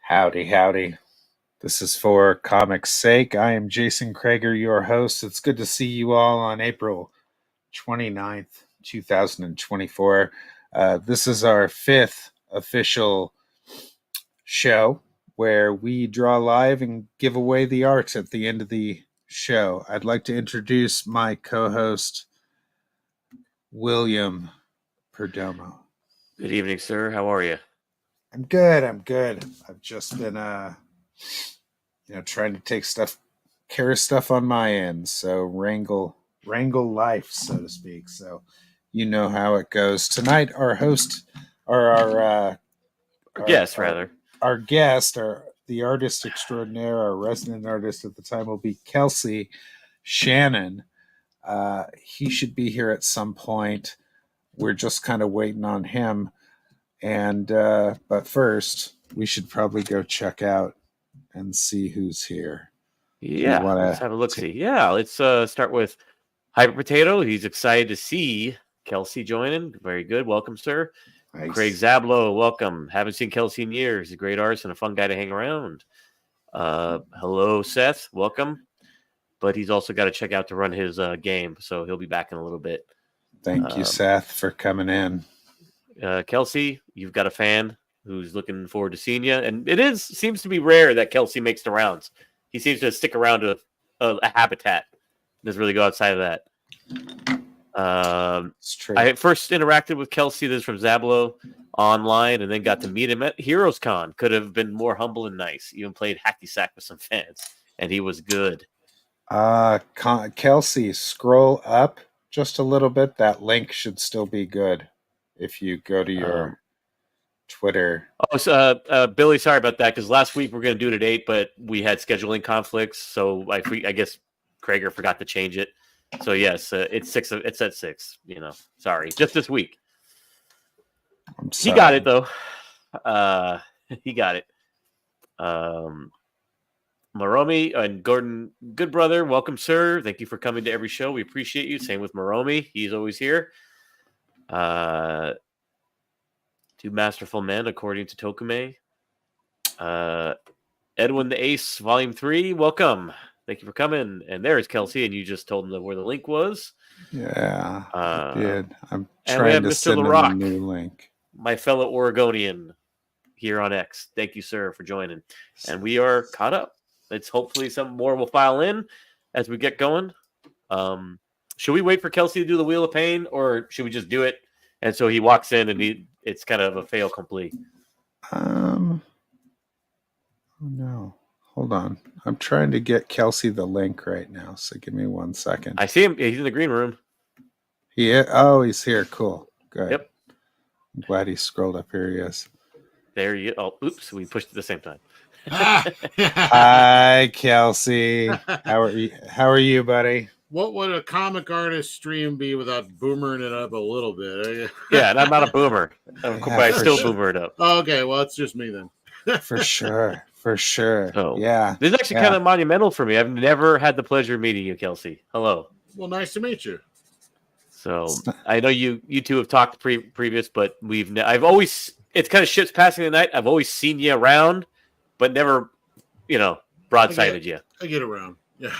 Howdy, howdy. This is for Comics Sake. I am J.Crager, your host. It's good to see you all on April 29th, 2024. This is our fifth official show where we draw live and give away the art at the end of the show. I'd like to introduce my co-host, William PERDOMO. Good evening, sir. How are you? I'm good. I've just been trying to take care of stuff on my end, so wrangle life, so to speak. So you know how it goes. Tonight our host or our guest, the artist extraordinaire, our resident artist at the time will be KELSEY, SHANNON. He should be here at some point. We're just kind of waiting on him. And but first, we should probably go check out and see who's here. Yeah, let's have a look-see. Yeah, let's start with Hyper Potato. He's excited to see KELSEY joining. Very good. Welcome, sir. Nice. Craig Zablo, welcome. Haven't seen KELSEY in years. He's a great artist and a fun guy to hang around. Hello, Seth. Welcome. But he's also got to check out to run his game, so he'll be back in a little bit. Thank you, Seth, for coming in. KELSEY, you've got a fan who's looking forward to seeing you, and seems to be rare that KELSEY makes the rounds. He seems to stick around to a habitat. Doesn't really go outside of that. It's true. I first interacted with KELSEY, this is from Zablo, online, and then got to meet him at Heroes Con. Could have been more humble and nice. Even played hacky sack with some fans, and he was good. KELSEY, scroll up just a little bit. That link should still be good. If you go to your Twitter. Oh, so, Billy, sorry about that, because last week we were going to do it at 8, but we had scheduling conflicts, so I guess Crager forgot to change it. So, yes, it's 6. It's at 6, Sorry. Just this week. He got it, though. He got it. Maromi and Gordon, good brother. Welcome, sir. Thank you for coming to every show. We appreciate you. Same with Maromi. He's always here. Two masterful men, according to Tokume. Edwin the Ace, Volume 3, welcome. Thank you for coming. And there's KELSEY, and you just told him where the link was. Yeah, I did. I'm and trying we have to Mr. send him LaRock, a new link. My fellow Oregonian here on X. Thank you, sir, for joining. And we are caught up. It's hopefully some more will file in as we get going. Should we wait for KELSEY to do the Wheel of Pain, or should we just do it? And so he walks in, and it's kind of a fail complete. Oh no. Hold on. I'm trying to get KELSEY the link right now, so give me 1 second. I see him. He's in the green room. He's here. Cool. Good. Yep. I'm glad he scrolled up. Here he is. There you go. Oh, oops. We pushed at the same time. Hi, KELSEY. How are you, buddy? What would a comic artist stream be without boomering it up a little bit? Yeah, and I'm not a boomer. But I still boomer it up. Okay, well, it's just me then. For sure. So, yeah. This is actually kind of monumental for me. I've never had the pleasure of meeting you, KELSEY. Hello. Well, nice to meet you. So, I know you two have talked previous, but I've always, it's kind of ships passing the night. I've always seen you around, but never, broadsided you. I get around. Yeah.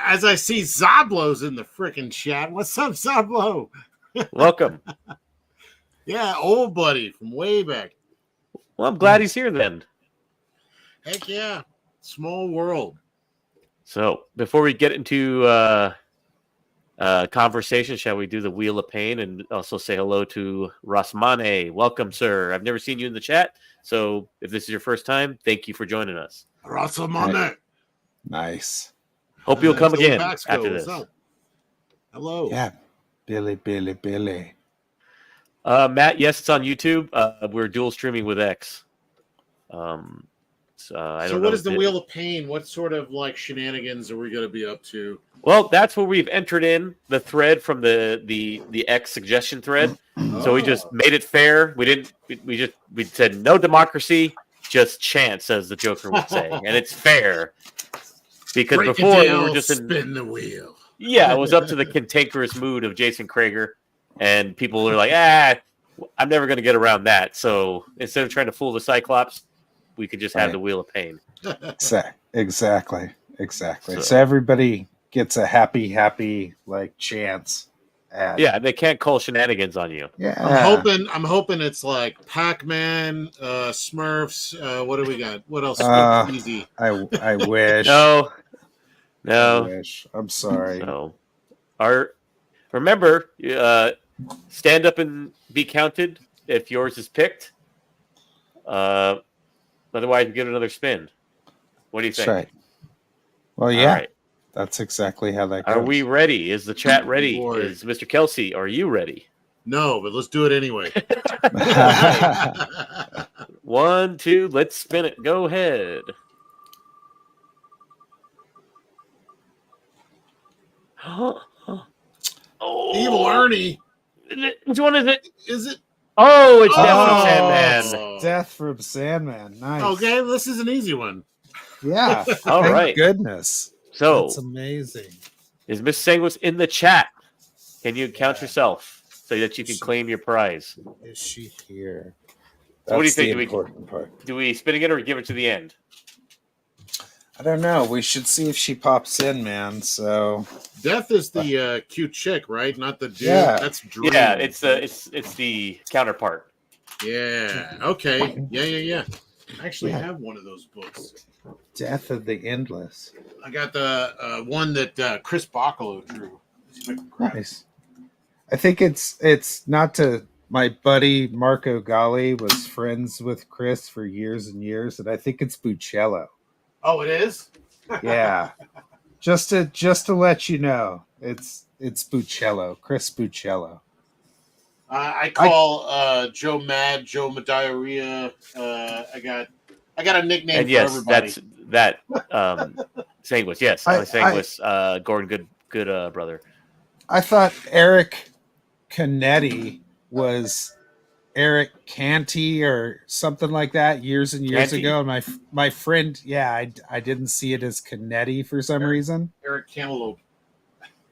As I see Zablo's in the freaking chat. What's up, Zablo? Welcome. Yeah, old buddy from way back. Well, I'm glad he's here then. Heck yeah. Small world. So before we get into conversation, shall we do the Wheel of Pain and also say hello to Rasmane? Welcome, sir. I've never seen you in the chat. So if this is your first time, thank you for joining us. Rasmane. Nice. Hope you'll come again after this. Hello. Yeah. Billy. Matt, yes, it's on YouTube. We're dual streaming with X. So what is the Wheel of Pain? What sort of shenanigans are we going to be up to? Well, that's where we've entered in the thread from the X suggestion thread. Oh. So we just made it fair. We said no democracy, just chance, as the Joker would say, and it's fair. Because before we were just spin the wheel. Yeah, it was up to the cantankerous mood of J.Crager, and people were like, I'm never going to get around that. So instead of trying to fool the Cyclops, we could just have the Wheel of Pain. Exactly. So everybody gets a happy like chance. Yeah, they can't call shenanigans on you. Yeah, I'm hoping it's like Pac-Man, Smurfs. What do we got? What else? Easy. I wish. No. I wish. I'm sorry. So, remember, stand up and be counted if yours is picked. Otherwise, give it another spin. What do you think? That's right. Well, yeah. All right. That's exactly how that goes. Are we ready? Is the chat ready? Is Mr. Kelsey, are you ready? No, but let's do it anyway. 1, 2, let's spin it. Go ahead. Oh, Evil Ernie. Which one is it? Is it? Oh, it's Death from Sandman. Death from Sandman. Nice. Okay, this is an easy one. Yeah. All right. Goodness. So that's amazing. Is Miss Sanguis in the chat? Can you count yourself so that you can claim your prize? Is she here? So what do you think? Do we spin it or give it to the end? I don't know. We should see if she pops in, man. So Death is the cute chick, right? Not the dude. Yeah. That's Dream. Yeah, it's the counterpart. Yeah. Okay. Yeah. I actually have one of those books. Death of the Endless. I got the one that Chris Boccolo drew. Nice. I think it's not to. My buddy Marco Galli was friends with Chris for years and years, and I think it's Buccello. Oh, it is? Yeah. Just to let you know, it's Buccello, Chris Buccello. I call Joe Mad, Joe Diarrhea. I got a nickname and yes, for everybody. That's Sanguis. Yes, Sanguis, Gordon, good brother. I thought Eric Canetti was Eric Canty or something like that years and years ago. And my friend, I didn't see it as Canetti for some reason. Eric Cantaloupe.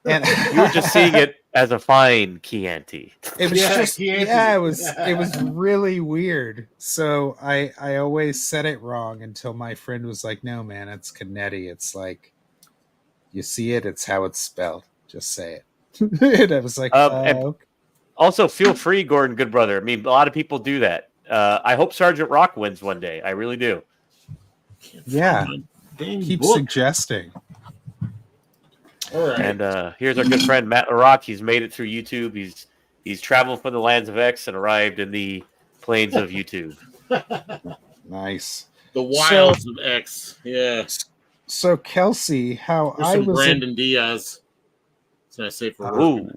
And you were just seeing it as a fine Chianti. It was it was really weird. So I always said it wrong until my friend was like, "No, man, it's Canetti. It's like you see it, it's how it's spelled. Just say it." And I was like, okay. Also, feel free, Gordon, good brother. I mean, a lot of people do that. I hope Sergeant Rock wins one day. I really do. Yeah. Keep suggesting. All right. And here's our good friend Matt LaRock. He's made it through YouTube. He's traveled from the lands of X and arrived in the plains of YouTube. Nice. The wilds of X. Yeah. So Kelsey, how I was Brandon Diaz. That's what I say for Ooh.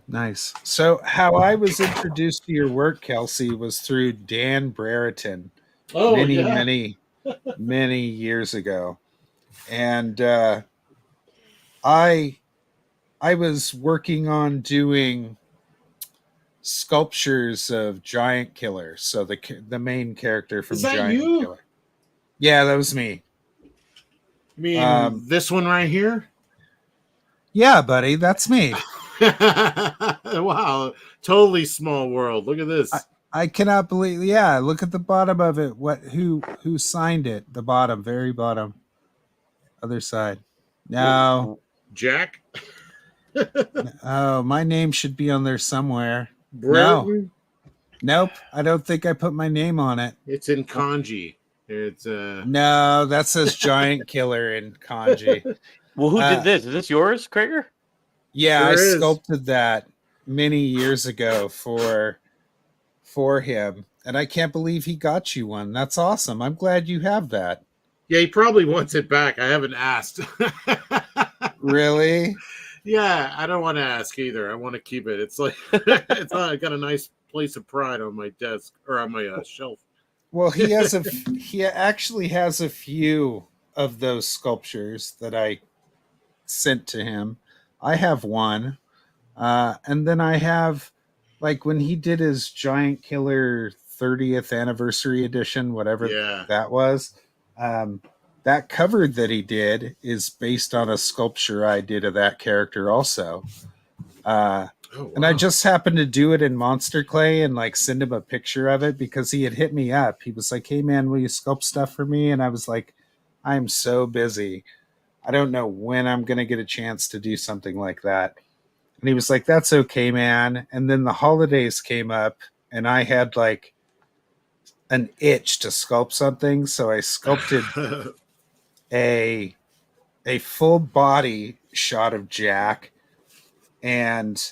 Nice. So how I was introduced to your work, Kelsey, was through Dan Brereton many years ago. And I was working on doing sculptures of Giant Killer. So the main character from Giant Killer. Yeah, that was me. You mean this one right here? Yeah, buddy, that's me. Wow, totally small world. Look at this. I cannot believe. Yeah, look at the bottom of it. Who signed it? The bottom, very bottom, other side. No, Jack. Oh, my name should be on there somewhere. Brereton? Nope. I don't think I put my name on it. It's in kanji. It's no, that says Giant Killer in kanji. Well, who did this? Is this yours, Crager? Yeah, I sculpted that many years ago for him, and I can't believe he got you one. That's awesome. I'm glad you have that. Yeah, he probably wants it back. I haven't asked. Really? Yeah, I don't want to ask either. I want to keep it. It's like I got a nice place of pride on my desk or on my shelf. Well, he actually has a few of those sculptures that I sent to him. I have one, and then I have, like, when he did his Giant Killer 30th anniversary edition, whatever that was. That cover that he did is based on a sculpture I did of that character also. Oh, wow. And I just happened to do it in Monster Clay and like send him a picture of it because he had hit me up. He was like, "Hey man, will you sculpt stuff for me?" And I was like, "I'm so busy. I don't know when I'm going to get a chance to do something like that." And he was like, "That's okay, man." And then the holidays came up and I had like an itch to sculpt something. So I sculpted a full body shot of Jack, and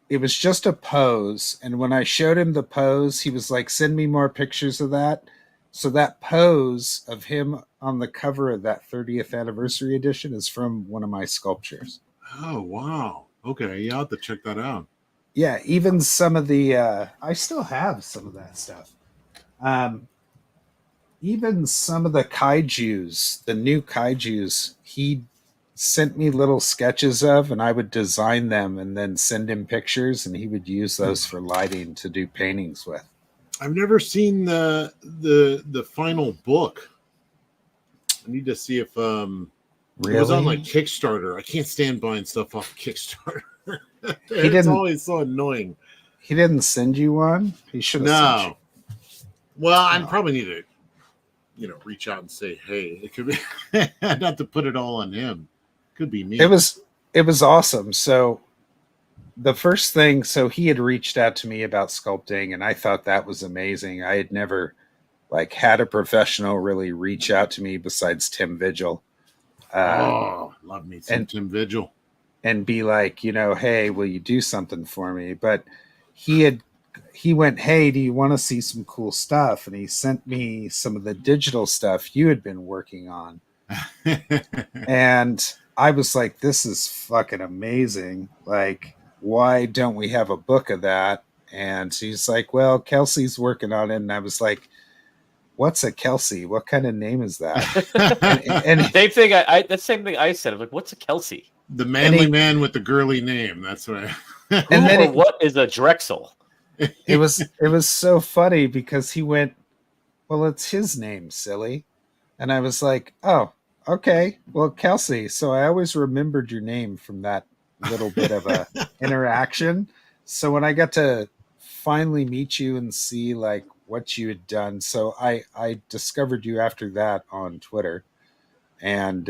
it was just a pose. And when I showed him the pose, he was like, "Send me more pictures of that." So that pose of him on the cover of that 30th anniversary edition is from one of my sculptures. Oh, wow. Okay, you have to check that out. Yeah, even some of the I still have some of that stuff. Even some of the kaijus, the new kaijus, he sent me little sketches of, and I would design them and then send him pictures, and he would use those for lighting to do paintings with. I've never seen the final book. I need to see if Really? it was on like Kickstarter. I can't stand buying stuff off Kickstarter. It's it's always so annoying. He didn't send you one? He should have sent you. Well, I probably need to, reach out and say, hey, it could be not to put it all on him. Could be me. It was awesome. So the first thing, so he had reached out to me about sculpting, and I thought that was amazing. I had never like had a professional really reach out to me besides Tim Vigil. Love me some Tim Vigil. And be like, hey, will you do something for me? But he went, "Hey, do you want to see some cool stuff?" And he sent me some of the digital stuff you had been working on. And I was like, this is fucking amazing. Like, why don't we have a book of that? And he's like, "Well, Kelsey's working on it." And I was like, "What's a Kelsey? What kind of name is that?" and same thing. The same thing I said. I'm like, "What's a Kelsey?" The manly man with the girly name. That's what. And then what is a Drexel? It was so funny because he went, "Well, it's his name, silly." And I was like, "Oh, okay. Well, Kelsey." So I always remembered your name from that little bit of a interaction. So when I got to finally meet you and see like what you had done, so I discovered you after that on Twitter. And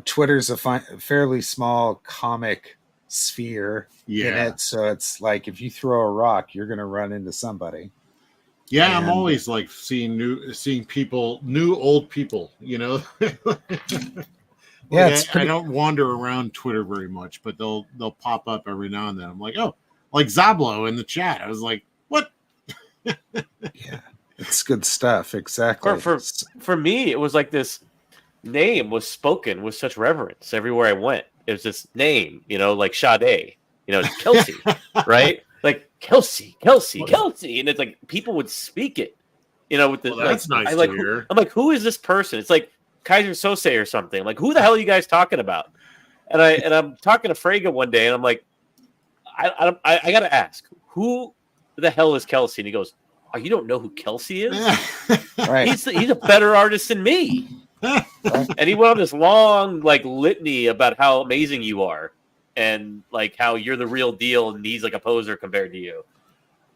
Twitter's a fairly small comic sphere in it, so it's like if you throw a rock, you're going to run into somebody. Yeah, I'm always like seeing people, new old people. Yeah, I don't wander around Twitter very much, but they'll pop up every now and then. I'm like, oh, like Zablo in the chat. I was like, what? Yeah, it's good stuff. Exactly. For me, it was like this name was spoken with such reverence everywhere I went. It was this name, like Sade, Kelsey, right? Like Kelsey, and it's like people would speak it, with the. That's like, nice to hear. I'm like, who is this person? It's like Kaiser Sose or something. I'm like, who the hell are you guys talking about? And I'm talking to Frege one day, and I'm like, I got to ask, who the hell is Kelsey? And he goes, "Oh, you don't know who Kelsey is? Right. He's a better artist than me." And he went on this long like litany about how amazing you are and like how you're the real deal and he's like a poser compared to you.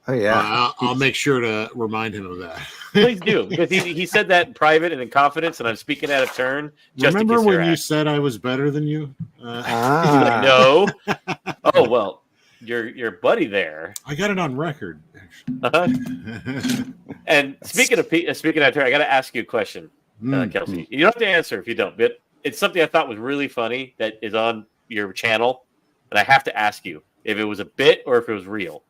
Oh yeah. I'll make sure to remind him of that. Please do, because he said that in private and in confidence, and I'm speaking out of turn. Remember when you said I was better than you? Like, no. Oh well, your buddy there. I got it on record. Uh-huh. And speaking out of turn, I got to ask you a question. Kelsey, you don't have to answer if you don't, but it's something I thought was really funny that is on your channel, and I have to ask you if it was a bit or if it was real.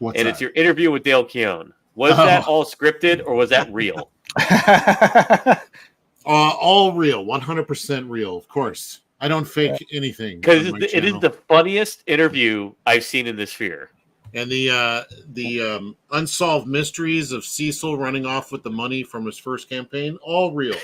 What's that? It's your interview with Dale Keown. Was that all scripted or was that real? All real, 100% real, of course. I don't fake anything. Because it is the funniest interview I've seen in this sphere. And the unsolved mysteries of Cecil running off with the money from his first campaign, all real.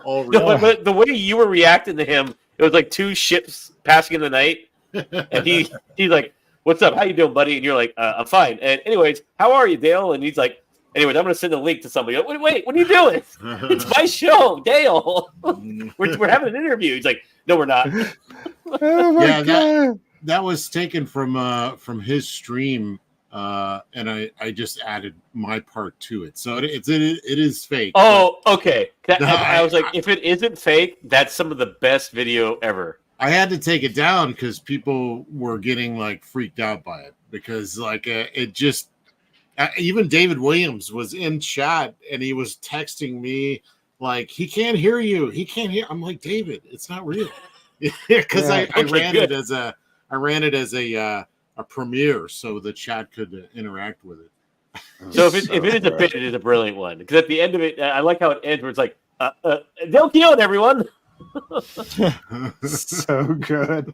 All real. No, but the way you were reacting to him, it was like two ships passing in the night. And he's like, "What's up? How you doing, buddy?" And you're like, "I'm fine." And anyways, "How are you, Dale?" And he's like, "Anyways, I'm going to send a link to somebody." Wait, what are you doing? It's my show, Dale. We're having an interview. He's like, "No, we're not." Oh my God. that was taken from his stream, and I just added my part to it, so it is fake. Oh, okay. I was like, if it isn't fake, that's some of the best video ever. I had to take it down because people were getting like freaked out by it because like it just even David Williams was in chat and he was texting me like he can't hear you. He can't hear. I'm like, David, it's not real. Because I ran it as a premiere so the chat could interact with it. So if it is a bit, it is a brilliant one. Because at the end of it, I like how it ends where it's like, they'll kill it, everyone. So good.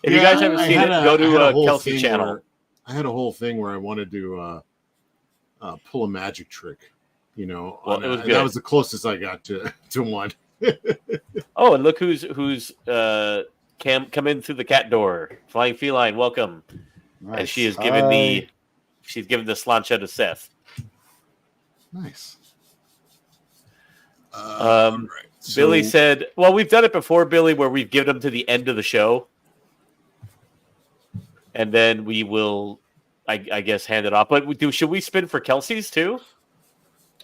If you guys haven't seen it, go to Kelsey channel. I had a whole thing where I wanted to pull a magic trick. You know, well, it was good. That was the closest I got to one. Oh, and look who's come in through the cat door. Flying Feline, welcome. Nice. And she has given the slancha to Seth. Nice. Right. Billy said, well, we've done it before, Billy, where we've given them to the end of the show. And then we will, I guess, hand it off. But should we spin for Kelsey's too?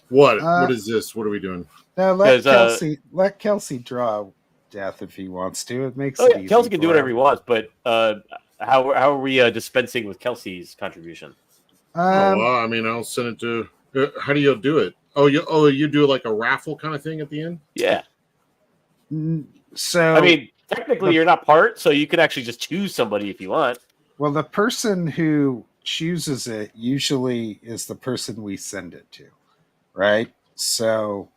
What is this? What are we doing? No, let Kelsey draw death if he wants to. It makes it easy. Kelsey can do whatever he wants, but how are we dispensing with Kelsey's contribution? I mean, I'll send it to. How do you do it? You do like a raffle kind of thing at the end? Yeah. So I mean, technically, you're not part, so you can actually just choose somebody if you want. Well, the person who chooses it usually is the person we send it to, right? So,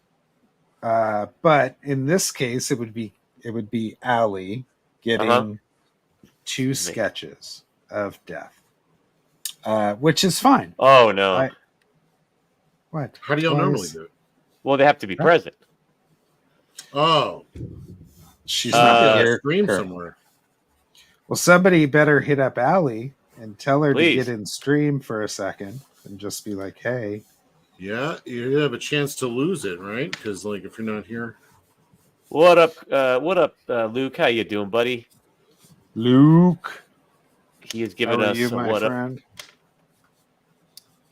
but in this case, it would be Allie getting 2 sketches of death, which is fine. Oh no! What? How do y'all normally do it? Well, they have to be present. Oh, she's not here. Stream somewhere. Well, somebody better hit up Allie and tell her Please. to get in stream for a second and just be like, hey. Yeah, you have a chance to lose it, right? Because like if you're not here. What up, Luke? How you doing, buddy? Luke. He has given us my friend? Up.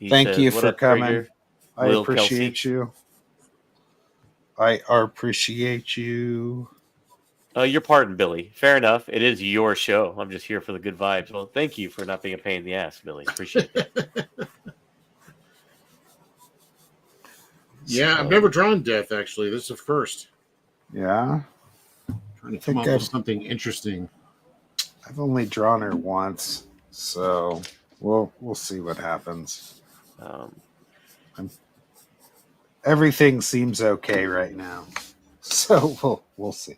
Thank you for coming. Crager? I appreciate you. I appreciate you. You're pardoned, Billy. Fair enough. It is your show. I'm just here for the good vibes. Well, thank you for not being a pain in the ass, Billy. Appreciate that. Yeah, I've never drawn death, actually. This is the first. Yeah? Trying to come up with something interesting. I've only drawn her once, so we'll see what happens. Everything seems okay right now, so we'll see.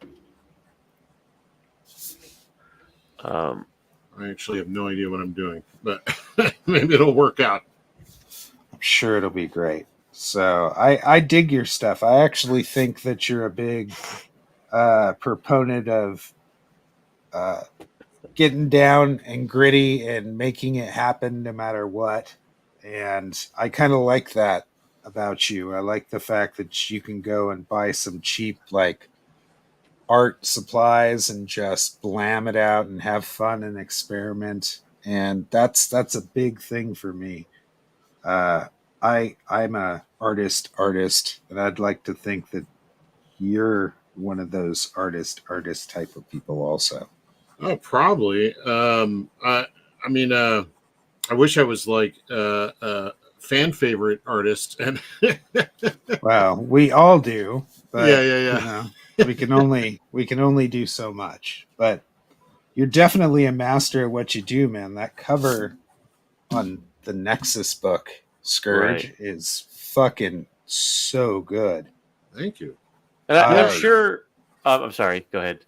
I actually have no idea what I'm doing, but maybe it'll work out. I'm sure it'll be great. So I dig your stuff. I actually think that you're a big proponent of getting down and gritty and making it happen no matter what. And I kind of like that about you. I like the fact that you can go and buy some cheap like art supplies and just blam it out and have fun and experiment. And that's a big thing for me. I'm a artist, and I'd like to think that you're one of those artist type of people also. Oh, probably. I mean, I wish I was like a fan favorite artist, and well, we all do. But, yeah. You know, we can only do so much. But you're definitely a master at what you do, man. That cover on the Nexus book, Scourge, is fucking so good. Thank you. And I'm sure. I'm sorry. Go ahead.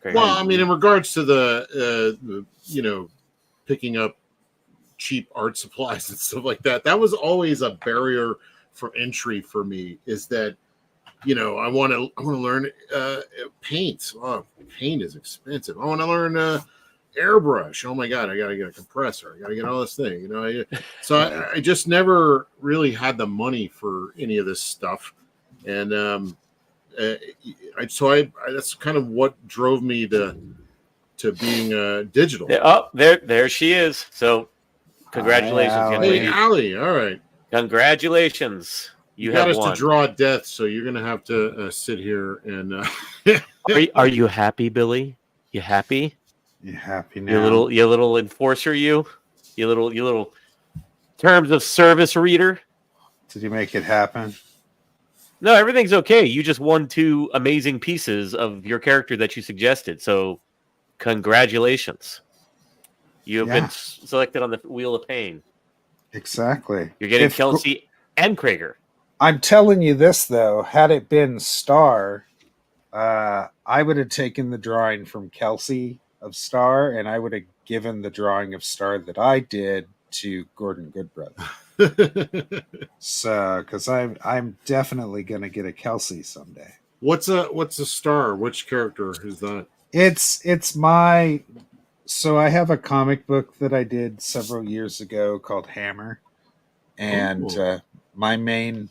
Craig, well, I mean, in regards to the picking up cheap art supplies and stuff like that, that was always a barrier for entry for me. Is that I want to learn paint. Oh, paint is expensive. I want to learn airbrush. Oh my god, I got to get a compressor. I got to get all this thing. So I just never really had the money for any of this stuff, and that's kind of what drove me to to being digital. There she is. So, congratulations, young lady. Hey, Allie. All right. Congratulations. You got have us won. to draw death, so you're going to have to sit here and. Are you happy, Billy? You happy? You happy now? You little enforcer, you little terms of service reader. Did you make it happen? No, everything's okay. You just won 2 amazing pieces of your character that you suggested. So, congratulations. You have been selected on the Wheel of Pain. Exactly. You're getting Kelsey and Crager. I'm telling you this, though. Had it been Star, I would have taken the drawing from Kelsey of Star, and I would have given the drawing of Star that I did to Gordon Goodbrother. So, because I'm definitely going to get a Kelsey someday. What's a Star? Which character is that? It's my. So I have a comic book that I did several years ago called Hammer, and my main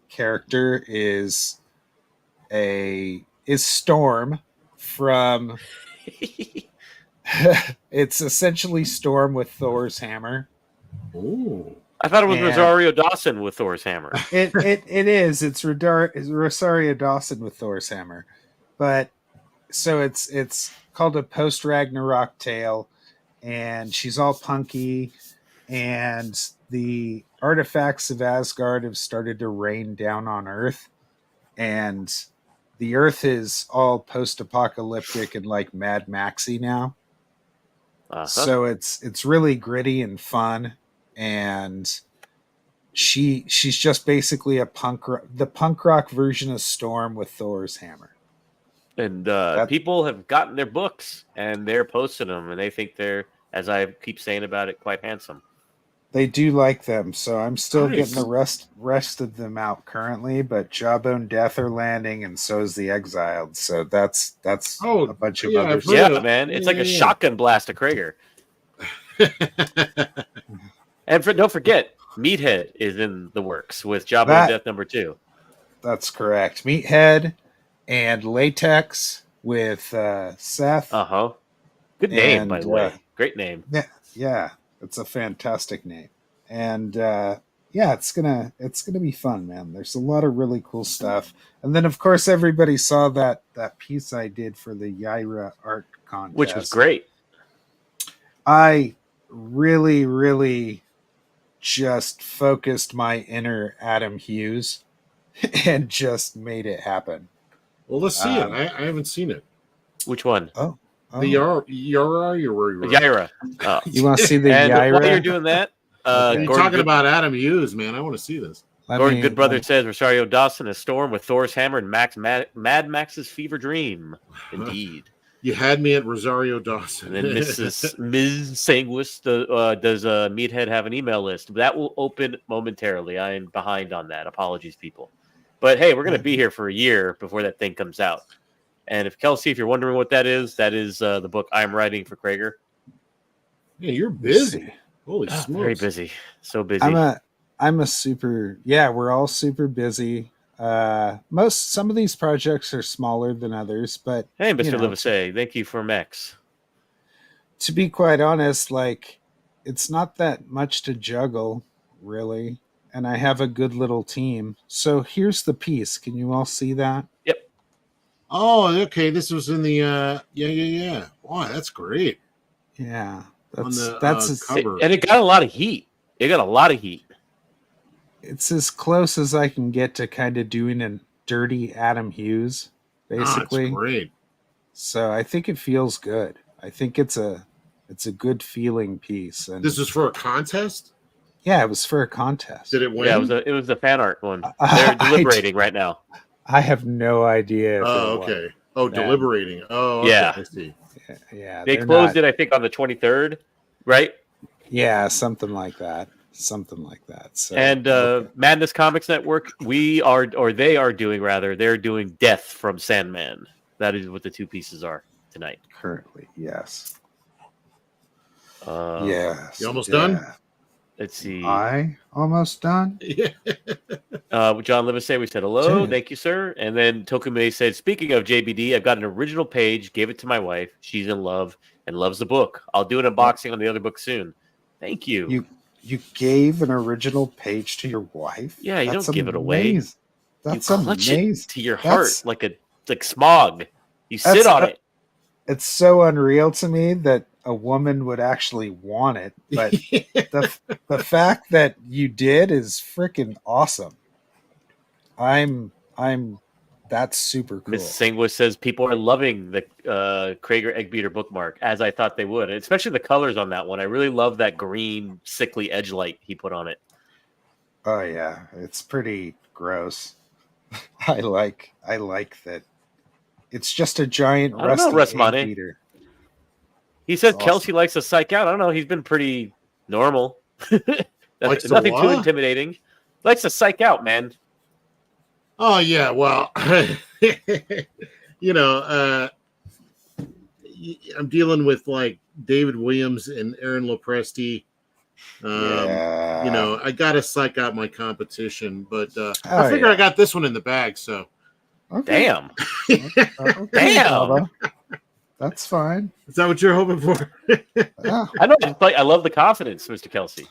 character is Storm from. It's essentially Storm with Thor's hammer. Oh, I thought it was Rosario Dawson with Thor's hammer. It is. It's Rosario Dawson with Thor's hammer, but so it's called a post Ragnarok tale, and she's all punky, and the artifacts of Asgard have started to rain down on Earth, and the Earth is all post-apocalyptic and like Mad Maxy now. So it's really gritty and fun, and she's just basically the punk rock version of Storm with Thor's hammer. And people have gotten their books and they're posting them, and they think they're, as I keep saying about it, quite handsome. They do like them, so I'm still getting the rest of them out currently. But Jawbone Death are landing, and so is the Exiled. So that's a bunch of others. Yeah, man, it's like a shotgun blast to Crager. And don't forget, Meathead is in the works with Jawbone Death #2. That's correct. Meathead and Latex with Seth. Good name, by the way. Great name. Yeah, it's a fantastic name, and it's gonna be fun, man. There's a lot of really cool stuff, and then of course everybody saw that piece I did for the Yaira art contest, which was great. I really, really just focused my inner Adam Hughes and just made it happen. Well, let's see it. I haven't seen it. Which one? The Yaira. Oh. You want to see the Yaira? While you're doing that, you're talking about Adam Hughes, man. I want to see this. Gordon Goodbrother says Rosario Dawson is Storm with Thor's hammer and Mad Max's fever dream. Indeed. You had me at Rosario Dawson. And then Ms. Sanguis, does Meathead have an email list? That will open momentarily. I am behind on that. Apologies, people. But hey, we're going to be here for a year before that thing comes out. And if Kelsey, if you're wondering what that is the book I'm writing for Crager. Yeah, you're busy. Holy smokes. Very busy. So busy. I'm a super, we're all super busy. Some of these projects are smaller than others, but hey, Mr. Livesey, thank you for Mex. To be quite honest, like, it's not that much to juggle, really. And I have a good little team. So here's the piece. Can you all see that? Yep. Oh, okay. This was in the yeah. Wow, that's great. Yeah, that's cover, and it got a lot of heat. It's as close as I can get to kind of doing a dirty Adam Hughes, basically. That's great. So I think it feels good. I think it's a good feeling piece. And this is for a contest? Yeah, it was for a contest. Did it win? Yeah, it was the fan art one. They're deliberating right now. I have no idea. Oh, okay. Oh, deliberating. Oh, okay. Yeah. I see. Yeah. They closed it, I think, on the 23rd, right? Yeah, something like that. So, and Madness Comics Network, they are doing Death from Sandman. That is what the 2 pieces are tonight. Currently, yes. You almost done? Let's see. I almost done. Yeah. John Livesay, we said hello. Thank you, sir. And then Tokume said, speaking of JBD, I've got an original page. Gave it to my wife. She's in love and loves the book. I'll do an unboxing on the other book soon. Thank you. You gave an original page to your wife? Yeah, you That's don't give it away. That's you clutch amazing. it to your heart like smog. You sit on it. It's so unreal to me that a woman would actually want it, but the fact that you did is freaking awesome. That's super cool. Miss Singwish says people are loving the Crager Egg Beater bookmark, as I thought they would, and especially the colors on that one. I really love that green sickly edge light he put on it. Oh yeah, it's pretty gross. I like that. It's just a giant rusty egg beater. He says Kelsey likes to psych out. I don't know. He's been pretty normal. Nothing too intimidating. Likes to psych out, man. Oh yeah, well, I'm dealing with like David Williams and Aaron Lopresti. I gotta psych out my competition, but I figure I got this one in the bag. So, okay. Damn, damn, that's fine. Is that what you're hoping for? I know. I love the confidence, Mr. Kelsey.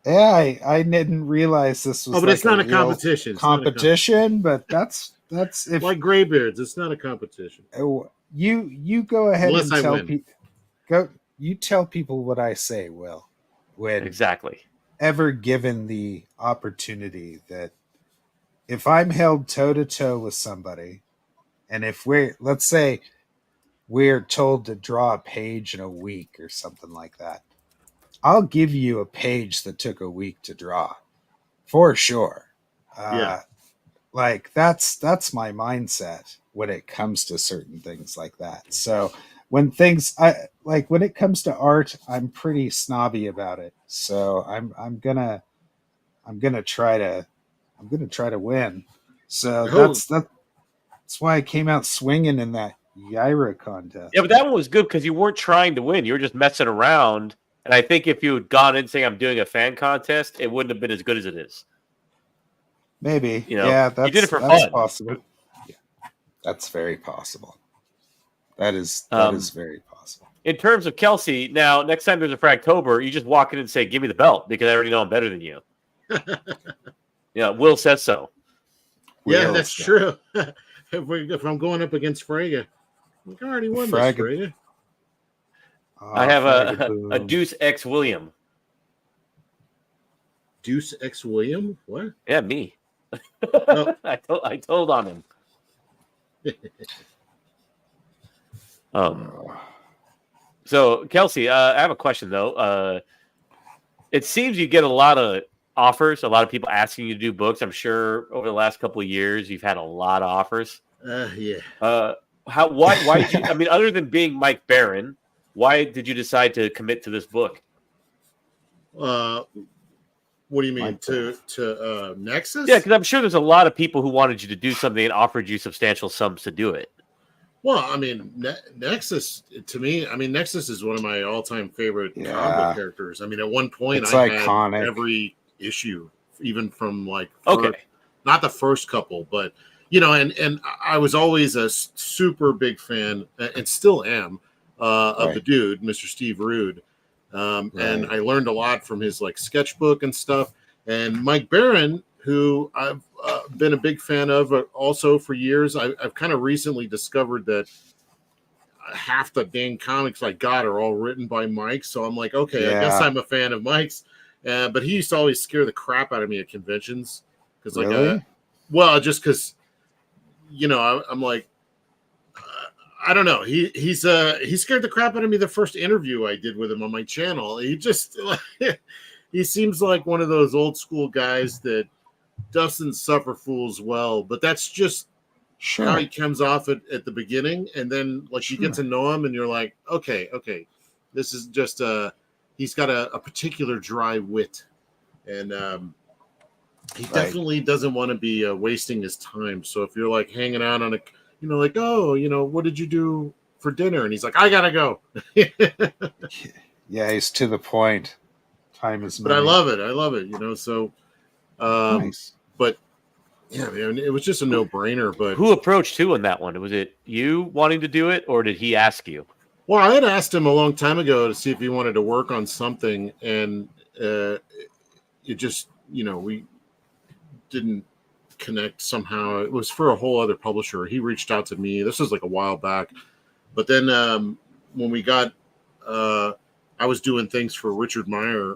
Yeah, I didn't realize this was. Oh, but it's not a competition. Competition, but that's if like Graybeards. It's not a competition. You go ahead Unless and tell people. You tell people what I say, Will. When exactly ever given the opportunity that if I'm held toe to toe with somebody, and if let's say we're told to draw a page in a week or something like that, I'll give you a page that took a week to draw, for sure. Like that's my mindset when it comes to certain things like that. So when it comes to art, I'm pretty snobby about it. So I'm gonna try to win. So that's why I came out swinging in that Yaira contest. Yeah, but that one was good because you weren't trying to win. You were just messing around. And I think if you had gone in saying I'm doing a fan contest, it wouldn't have been as good as it is. Maybe. Yeah, you did it for that's fun. Possible. Yeah, that's very possible. That is very possible. In terms of Kelsey, now next time there's a Fragtober, you just walk in and say, "Give me the belt," because I already know I'm better than you. Will says so. Yeah, that's true. If I'm going up against Frege, I already won this, Frege. I have a Deuce X William. Deuce X William? What? Yeah, me. Oh. I told on him. So Kelsey, I have a question though. It seems you get a lot of offers, a lot of people asking you to do books. I'm sure over the last couple of years you've had a lot of offers. Yeah. Why did you, I mean, other than being Mike Barron, why did you decide to commit to this book? What do you mean to Nexus? Yeah, because I'm sure there's a lot of people who wanted you to do something and offered you substantial sums to do it. Well, I mean, Nexus to me, Nexus is one of my all-time favorite comic book characters. I mean, at one point, I had every issue, even from not the first couple, but and I was always a super big fan, and still am, of the dude, Mr. Steve Rude. And I learned a lot from his sketchbook and stuff. And Mike Barron, who I've been a big fan of also for years, I've kind of recently discovered that half the dang comics I got are all written by Mike. So I'm like, okay, I guess I'm a fan of Mike's. But he used to always scare the crap out of me at conventions. Because just because, I'm like, I don't know. He scared the crap out of me the first interview I did with him on my channel. He just he seems like one of those old school guys that doesn't suffer fools well, but that's just how he comes off at the beginning, and then you get to know him and you're like, okay, this is just he's got a particular dry wit, and he definitely doesn't want to be wasting his time. So if you're hanging out on a what did you do for dinner? And he's like, I gotta go. Yeah, he's to the point. Time is but money. I love it. You know, so Nice. but yeah, man, it was just a no-brainer. But who approached who on that one? Was it you wanting to do it, or did he ask you? well, I had asked him a long time ago to see if he wanted to work on something, and it just, you know, we didn't connect somehow. It was for a whole other publisher. He reached out to me. This was like a while back, but then when we got, I was doing things for Richard Meyer,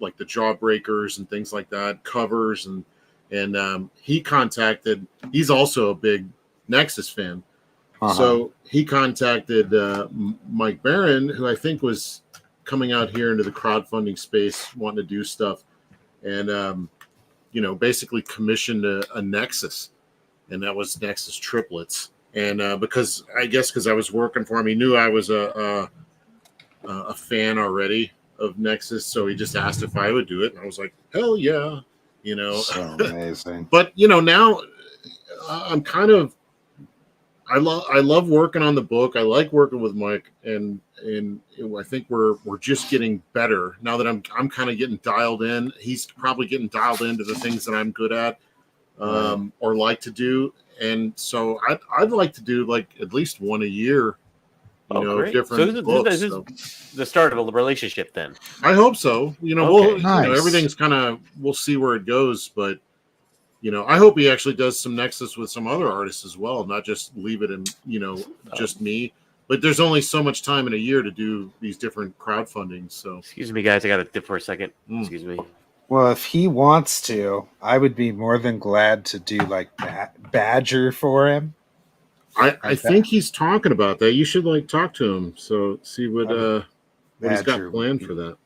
like the Jawbreakers and things like that, covers, and he contacted. He's also a big Nexus fan. So he contacted Mike Barron, who I think was coming out here into the crowdfunding space, wanting to do stuff, and you know, basically commissioned a Nexus, and that was Nexus Triplets. And because I was working for him, he knew I was a fan already of Nexus, so he just asked if I would do it, and I was like, hell yeah, you know. So amazing. But you know, now I'm kind of. I love working on the book. I like working with Mike, and I think we're just getting better now that I'm kind of getting dialed in. He's probably getting dialed into the things that I'm good at, or like to do. And so I'd like to do like at least one a year. You know, great. different So books. This is the start of a relationship then. I hope so. You know, Okay. we'll you know, everything's kind of, we'll see where it goes, but. You know, I hope he actually does some Nexus with some other artists as well, not just leave it in, you know, just me. But there's only so much time in a year to do these different crowdfundings. So, excuse me, guys, I got to dip for a second. Excuse me. Well, if he wants to, I would be more than glad to do like Badger for him. I think he's talking about that. You should like talk to him. So see what he's got planned for that.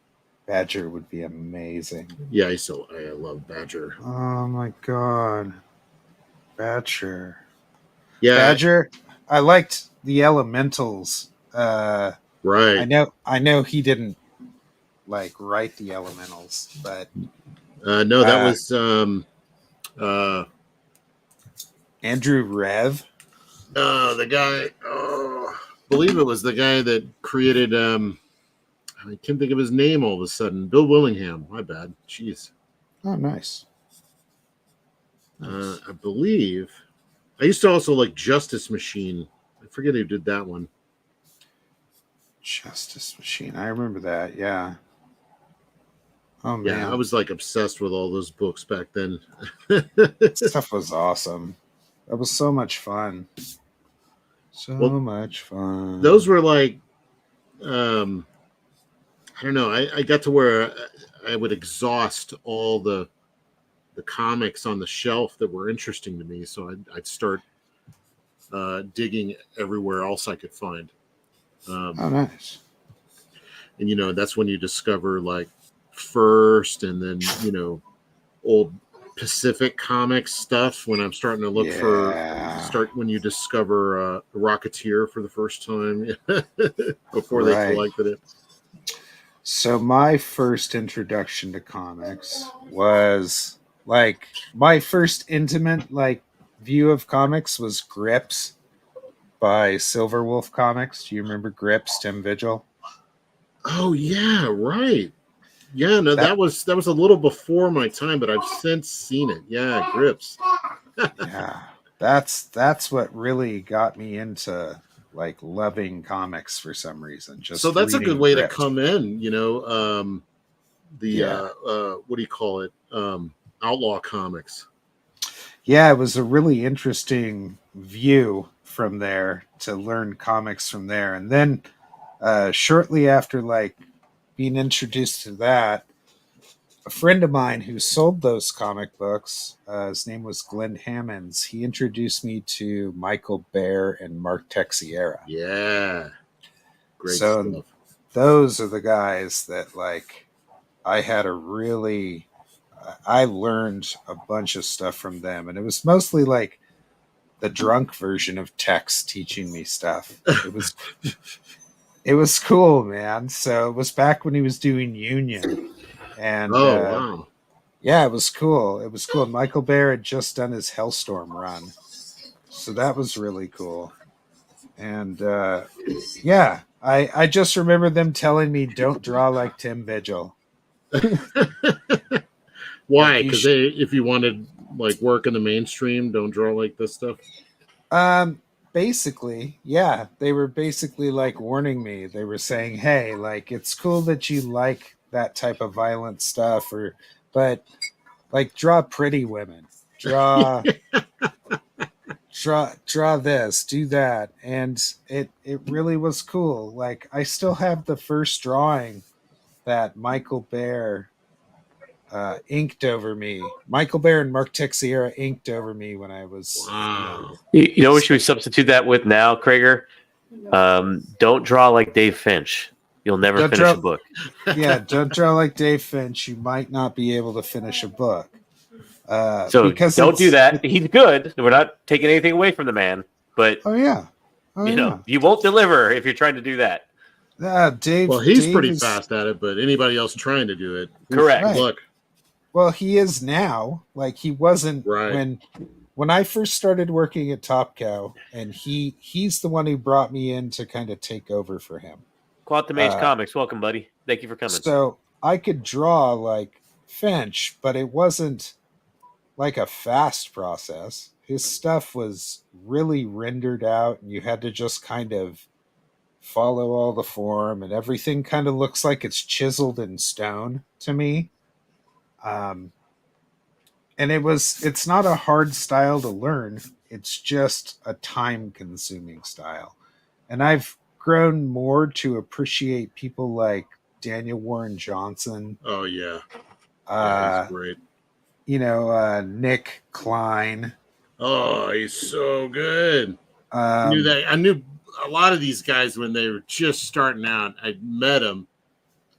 Badger would be amazing. Yeah, I love Badger. Oh my god, Badger. Yeah, Badger. I liked the Elementals. Right. I know he didn't like write the Elementals, but no, that was Andrew Rev. The guy. I believe it was the guy that created. I can't think of his name all of a sudden. Bill Willingham. My bad. Jeez. Oh, nice. I believe. I used to also like Justice Machine. I forget who did that one. Justice Machine. I remember that. Yeah. Oh, man. Yeah, I was like obsessed with all those books back then. Stuff was awesome. That was so much fun. Much fun. Those were like, I don't know. I got to where I would exhaust all the comics on the shelf that were interesting to me. So I'd start digging everywhere else I could find. Oh, nice. And, you know, that's when you discover like First and then, you know, old Pacific Comics stuff when I'm starting to look when you discover Rocketeer for the first time before they collected it. So my first introduction to comics was like my first intimate like view of comics was Grips by Silverwolf Comics. Do you remember Grips, Tim Vigil? Oh yeah, right. Yeah, no, that was a little before my time, but I've since seen it. Yeah, Grips. Yeah, that's what really got me into like loving comics for some reason. So that's a good way to come in, you know. What do you call it? Outlaw Comics. Yeah, it was a really interesting view from there to learn comics from there, and then shortly after like being introduced to that, a friend of mine who sold those comic books, his name was Glenn Hammonds. He introduced me to Michael Baer and Mark Texiera. Yeah. Great stuff. Those are the guys that like I learned a bunch of stuff from them. And it was mostly like the drunk version of Tex teaching me stuff. It was cool, man. So it was back when he was doing Union. And wow. Yeah, it was cool. It was cool. Michael Baer had just done his Hellstorm run. So that was really cool. And yeah, I just remember them telling me, don't draw like Tim Vigil. Why? Because if you wanted like work in the mainstream, don't draw like this stuff. Basically, yeah, they were basically like warning me. They were saying, "Hey, like it's cool that you like that type of violent stuff, but like draw pretty women, draw this, do that," and it really was cool. Like I still have the first drawing that Michael Bear inked over me. Michael Bear and Mark Texiera inked over me when I was. Wow. You know what should we substitute that with now, Crager? Don't draw like Dave Finch. You'll never finish a book. Yeah, don't draw like Dave Finch. You might not be able to finish a book. So don't do that. He's good. We're not taking anything away from the man, but you know, you won't deliver if you're trying to do that. Dave. Well, he's pretty fast at it, but anybody else trying to do it, correct? Right. Look. Well, he is now. Like he wasn't when I first started working at Top Cow, and he's the one who brought me in to kind of take over for him. Quantum Age Comics, welcome, buddy. Thank you for coming. So I could draw like Finch, but it wasn't like a fast process. His stuff was really rendered out, and you had to just kind of follow all the form, and everything kind of looks like it's chiseled in stone to me. And it's not a hard style to learn. It's just a time-consuming style. And I've grown more to appreciate people like Daniel Warren Johnson. Oh yeah, he's great. You know, Nick Klein. Oh, he's so good. I knew a lot of these guys when they were just starting out. I met them,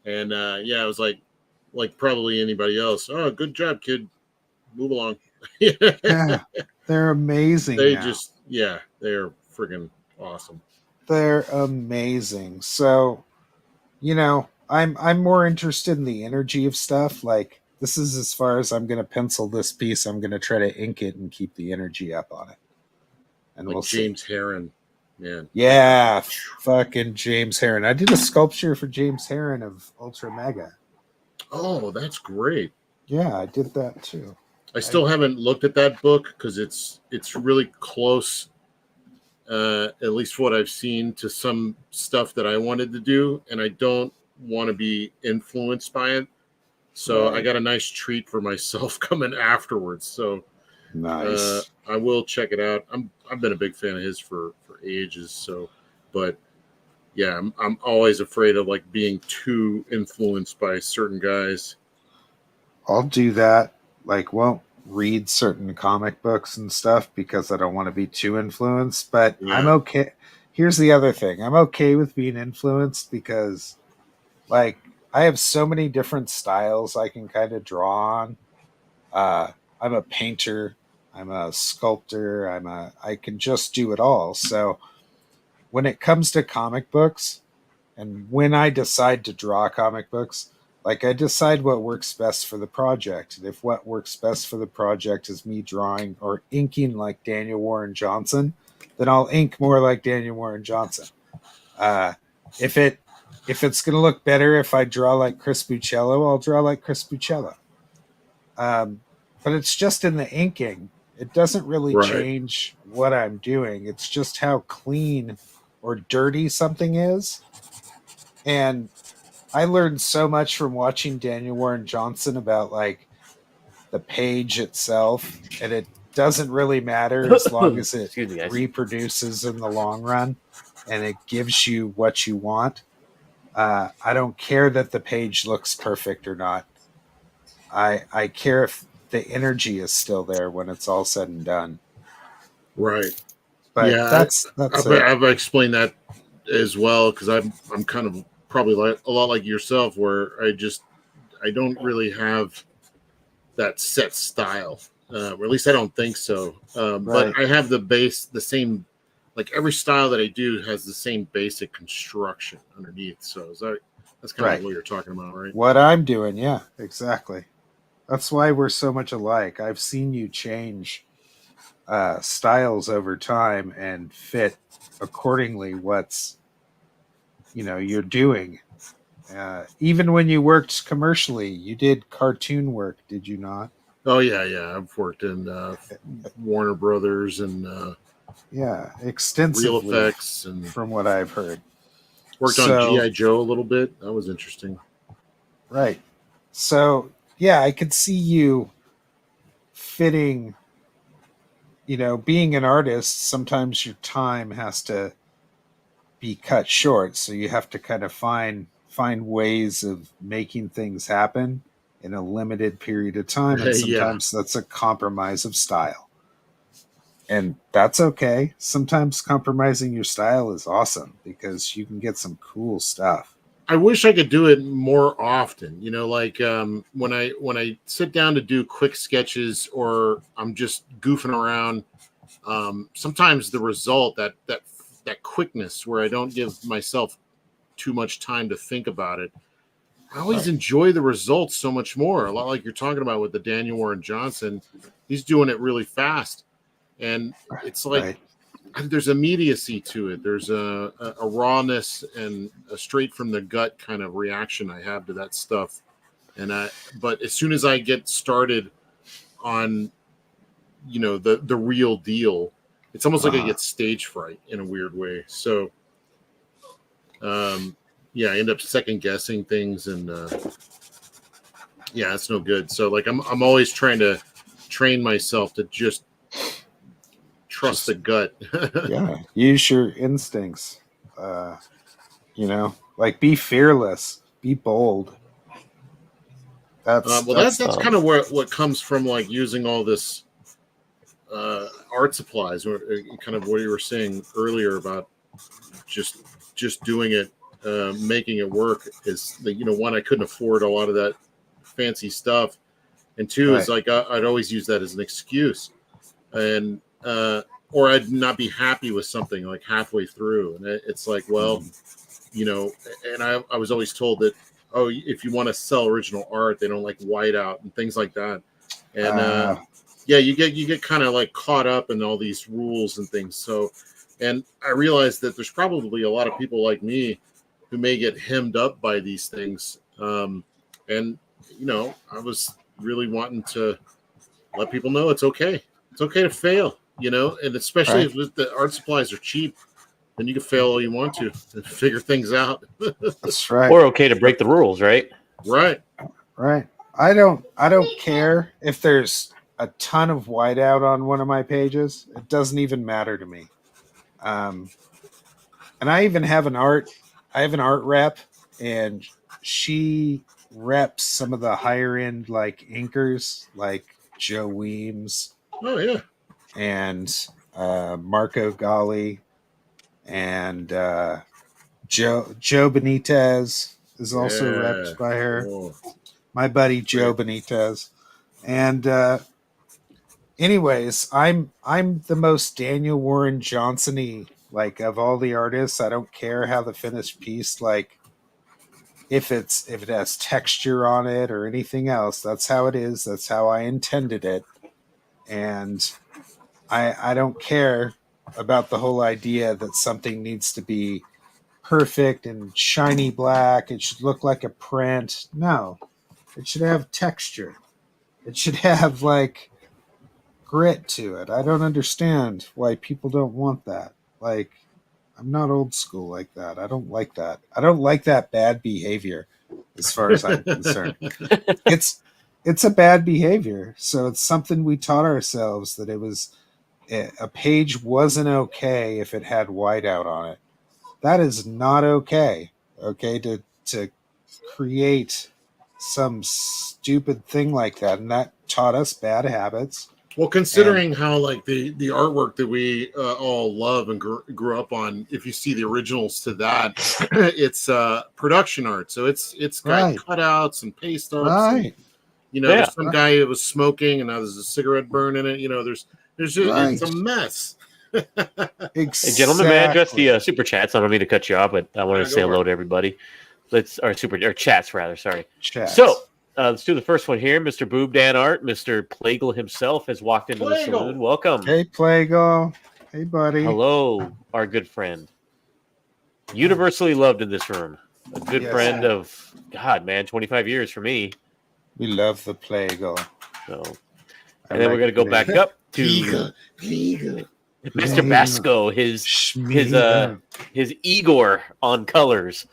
and it was like probably anybody else. Oh, good job, kid. Move along. Yeah, they're amazing. They're freaking awesome. They're amazing. So, you know, I'm more interested in the energy of stuff. Like this is as far as I'm going to pencil this piece. I'm going to try to ink it and keep the energy up on it. And like we'll James see. Herron, man. Yeah, fucking James Herron. I did a sculpture for James Herron of Ultra Mega. Oh, that's great. Yeah, I did that too. I still haven't looked at that book because it's really close, at least what I've seen, to some stuff that I wanted to do, and I don't want to be influenced by it. So I got a nice treat for myself coming afterwards. So nice. I will check it out. I've been a big fan of his for ages. So, but yeah, I'm always afraid of like being too influenced by certain guys. I'll do that. Like, won't read certain comic books and stuff because I don't want to be too influenced. But I'm okay. Here's the other thing. I'm okay with being influenced because, like, I have so many different styles I can kind of draw on. I'm a painter. I'm a sculptor. I can just do it all. So when it comes to comic books, and when I decide to draw comic books, like I decide what works best for the project. And if what works best for the project is me drawing or inking like Daniel Warren Johnson, then I'll ink more like Daniel Warren Johnson. If it's going to look better if I draw like Chris Buccello, I'll draw like Chris Buccello. But it's just in the inking. It doesn't really change what I'm doing. It's just how clean or dirty something is. And I learned so much from watching Daniel Warren Johnson about like the page itself, and it doesn't really matter as long as it reproduces in the long run and it gives you what you want. I don't care that the page looks perfect or not. I care if the energy is still there when it's all said and done. Right. But I've explained that as well because I'm kind of probably like a lot like yourself where I don't really have that set style, or at least I don't think so. But I have the same, like every style that I do has the same basic construction underneath. So that's kind of like what you're talking about, right? What I'm doing, yeah, exactly. That's why we're so much alike. I've seen you change styles over time and fit accordingly what's you're doing. Even when you worked commercially, you did cartoon work, did you not? Oh yeah. I've worked in Warner Brothers and extensively. Real Effects, and from what I've heard, worked on G.I. Joe a little bit. That was interesting. Right. So yeah, I could see you fitting. Being an artist, sometimes your time has to be cut short, so you have to kind of find ways of making things happen in a limited period of time, and sometimes that's a compromise of style, and that's okay. Sometimes compromising your style is awesome because you can get some cool stuff. I wish I could do it more often. Like when I sit down to do quick sketches or I'm just goofing around, sometimes the result, that quickness where I don't give myself too much time to think about it, I always enjoy the results so much more. A lot like you're talking about with the Daniel Warren Johnson. He's doing it really fast, and it's like there's immediacy to it. There's a rawness and a straight from the gut kind of reaction I have to that stuff. But as soon as I get started on, the real deal, it's almost like I get stage fright in a weird way. So, I end up second guessing things, and it's no good. So like I'm always trying to train myself to just trust the gut. Use your instincts. Like be fearless, be bold. That's kind of what comes from, like, using all this art supplies, or kind of what you were saying earlier about just doing it, making it work. Is that, one, I couldn't afford a lot of that fancy stuff, and two is like I'd always use that as an excuse, and or I'd not be happy with something like halfway through, and it's like, well, and I was always told that, if you want to sell original art, they don't like whiteout and things like that, and you get kind of like caught up in all these rules and things. So, and I realized that there's probably a lot of people like me who may get hemmed up by these things, and I was really wanting to let people know it's okay. It's okay to fail. And especially if the art supplies are cheap, then you can fail all you want to and figure things out. That's right. Or okay to break the rules, right? Right. I don't care if there's a ton of whiteout on one of my pages. It doesn't even matter to me. And I even have an art rep, and she reps some of the higher end like inkers like Joe Weems. Oh yeah. And Marco Gali, and Joe Benitez is also repped by her. Cool. My buddy Joe Benitez. And anyways, I'm the most Daniel Warren Johnson-y, like, of all the artists. I don't care how the finished piece, like, if it has texture on it or anything else. That's how it is. That's how I intended it. And I don't care about the whole idea that something needs to be perfect and shiny black. It should look like a print. No, it should have texture. It should have like grit to it. I don't understand why people don't want that. Like, I'm not old school like that. I don't like that. I don't like that bad behavior as far as I'm concerned. It's a bad behavior. So it's something we taught ourselves, that a page wasn't okay if it had whiteout on it. That is not okay. Okay, to create some stupid thing like that, and that taught us bad habits. Well, considering how like the artwork that we all love and grew up on, if you see the originals to that, it's production art. So it's got cutouts and paste ups. Right. And, there's some guy that was smoking, and now there's a cigarette burn in it. There's just it's a mess. Exactly. Hey, gentlemen, may I address the super chats? I don't mean to cut you off, but I wanted to say hello to everybody. Or chats rather. Sorry. Chats. So let's do the first one here. Mr. Boob Dan Art, Mr. Plagle himself has walked into the saloon. Welcome. Hey, Plagle. Hey, buddy. Hello, our good friend. Universally loved in this room. a good friend of, God, man, 25 years for me. We love the Plague. So, and then we're going to go back up to Mr. Basco, his Igor on colors.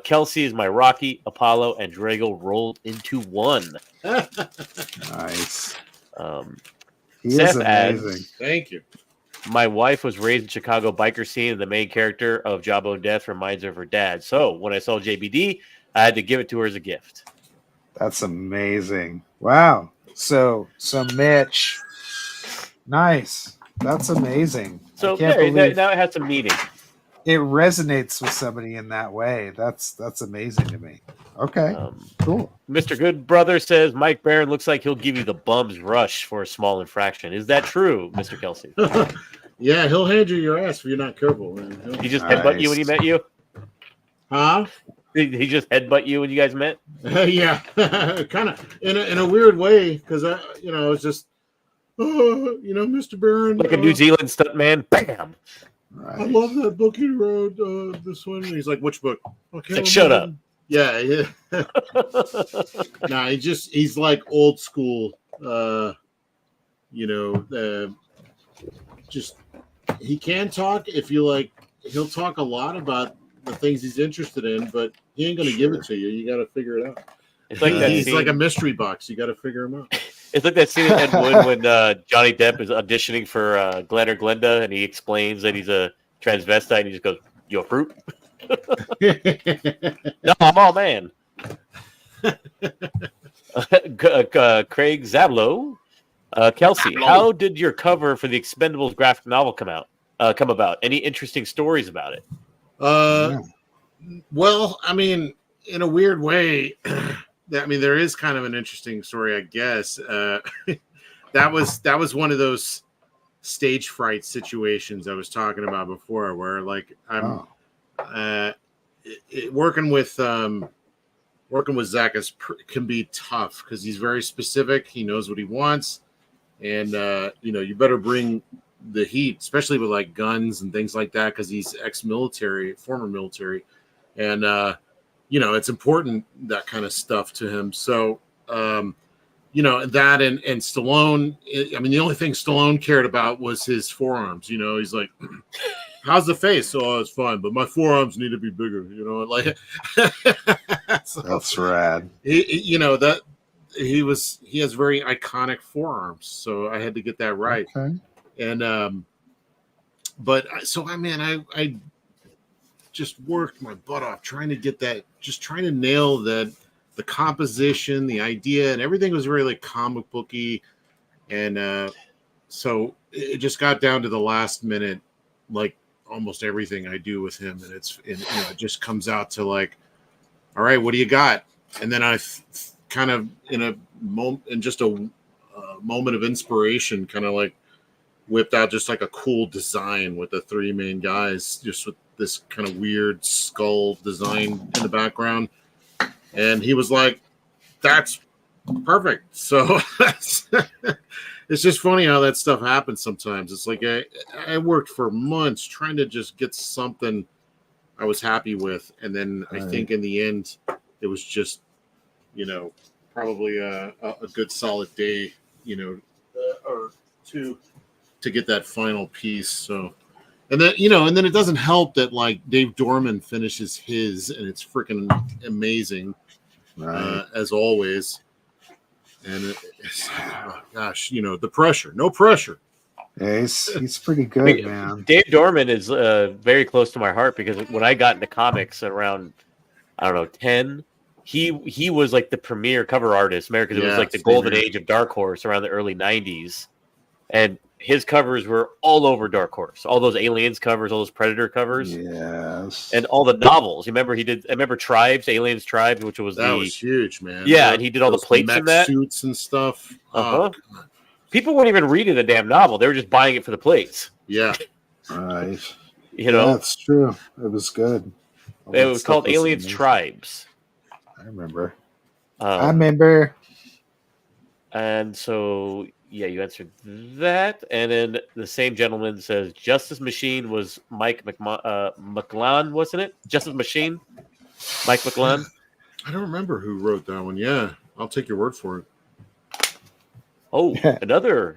Kelsey is my Rocky, Apollo, and Drago rolled into one. Nice. He Seth is amazing. adds, thank you. My wife was raised in Chicago biker scene, and the main character of Jawbone Death reminds her of her dad. So when I saw JBD, I had to give it to her as a gift. That's amazing. Wow. So Mitch. Nice. That's amazing. So now it has some meaning. It resonates with somebody in that way. That's amazing to me. Okay. Cool. Mr. Good Brother says Mike Barron looks like he'll give you the bum's rush for a small infraction. Is that true, Mr. Kelsey? Yeah, he'll hand you your ass if you're not careful. He just headbutt you when he met you? Huh? He just headbutt you when you guys met? Yeah, kind of in a weird way, because it's just, Mr. Barron, like a New Zealand stuntman. Bam. Right. I love that book you wrote. This one. He's like, which book? Okay, like, shut up. Yeah. Nah, he's like old school. Just he can talk if you like. He'll talk a lot about the things he's interested in, but he ain't gonna give it to you. You got to figure it out. It's like he's like a mystery box. You got to figure him out. It's like that scene in Ed Wood when Johnny Depp is auditioning for Glenn or Glenda, and he explains that he's a transvestite, and he just goes, "You a fruit?" No, I'm all man. Craig Zablo, Kelsey, how did your cover for the Expendables graphic novel come about? Any interesting stories about it? Well, I mean, in a weird way, there is kind of an interesting story, I guess. That was one of those stage fright situations I was talking about before, where like I'm working with Zach can be tough because he's very specific. He knows what he wants, and you better bring the heat, especially with like guns and things like that, because he's ex-military, former military, and it's important, that kind of stuff to him. So that and Stallone. I mean, the only thing Stallone cared about was his forearms. He's like, "How's the face?" "Oh, it's fine, but my forearms need to be bigger." Like so, that's rad. He has very iconic forearms, so I had to get that right. Okay. And I just worked my butt off trying to get that, just trying to nail that, the composition, the idea, and everything was very like comic booky. And so it just got down to the last minute, like almost everything I do with him, and it just comes out to like, all right, what do you got? And then I kind of in a moment of inspiration, kind of like whipped out just like a cool design with the three main guys, just with this kind of weird skull design in the background. And he was like, "That's perfect." So it's just funny how that stuff happens sometimes. It's like I worked for months trying to just get something I was happy with. And then I think in the end, it was just, probably a good solid day, or two to get that final piece. So, and then it doesn't help that like Dave Dorman finishes his, and it's freaking amazing, as always. And the pressure, no pressure. Yeah, he's pretty good, man. Dave Dorman is very close to my heart, because when I got into comics around, 10, he was like the premier cover artist, because it was like the golden age of Dark Horse around the early 90s. And his covers were all over Dark Horse. All those Aliens covers, all those Predator covers. Yes. And all the novels. I remember Tribes, Aliens Tribes, which was was huge, man. Yeah, and he did all the plates in that. Suits and stuff. Oh, people weren't even reading the damn novel. They were just buying it for the plates. Yeah. Right. That's true. It was good. It was called Aliens Tribes. I remember. And so, yeah, you answered that. And then the same gentleman says Justice Machine was Mike McLeod, wasn't it? Justice Machine? Mike McClellan. I don't remember who wrote that one. Yeah, I'll take your word for it. Oh,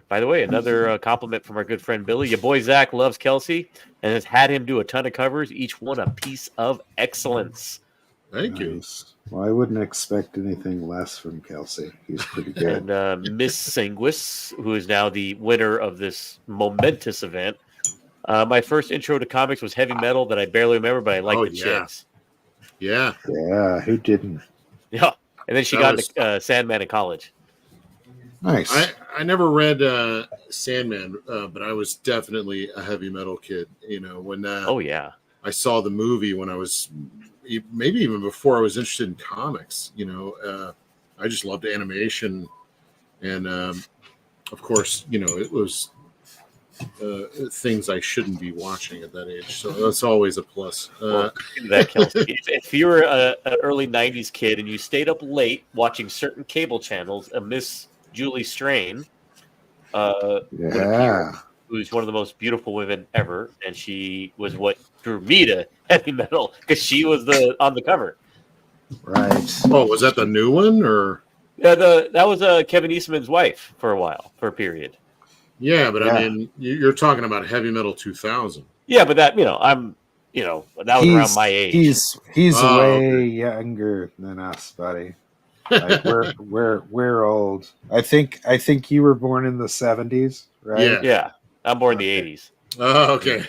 by the way, another compliment from our good friend Billy. Your boy Zach loves Kelsey and has had him do a ton of covers, each one a piece of excellence. Thank you. Well, I wouldn't expect anything less from Kelsey. He's pretty good. And Miss Sanguis, who is now the winner of this momentous event. My first intro to comics was heavy metal that I barely remember, but I liked the chicks. Yeah. Yeah, who didn't? Yeah. And then she got into Sandman in college. Nice. I never read Sandman, but I was definitely a heavy metal kid. You know, when I saw the movie when I was maybe even before I was interested in comics. You know, I just loved animation, and of course, you know, it was things I shouldn't be watching at that age. So that's always a plus. That Kelsey. If you were an early '90s kid and you stayed up late watching certain cable channels, a Miss Julie Strain, who's one of the most beautiful women ever, and she was what drew me to heavy metal because she was on the cover. Right. Oh, was that the new one or? Yeah, that was Kevin Eastman's wife for a period. Yeah, but I mean, you're talking about Heavy Metal 2000. Yeah, but that that was around my age. He's way younger than us, buddy. Like we're old. I think you were born in the 70s, right? Yeah. I'm born in the 80s. Oh, okay.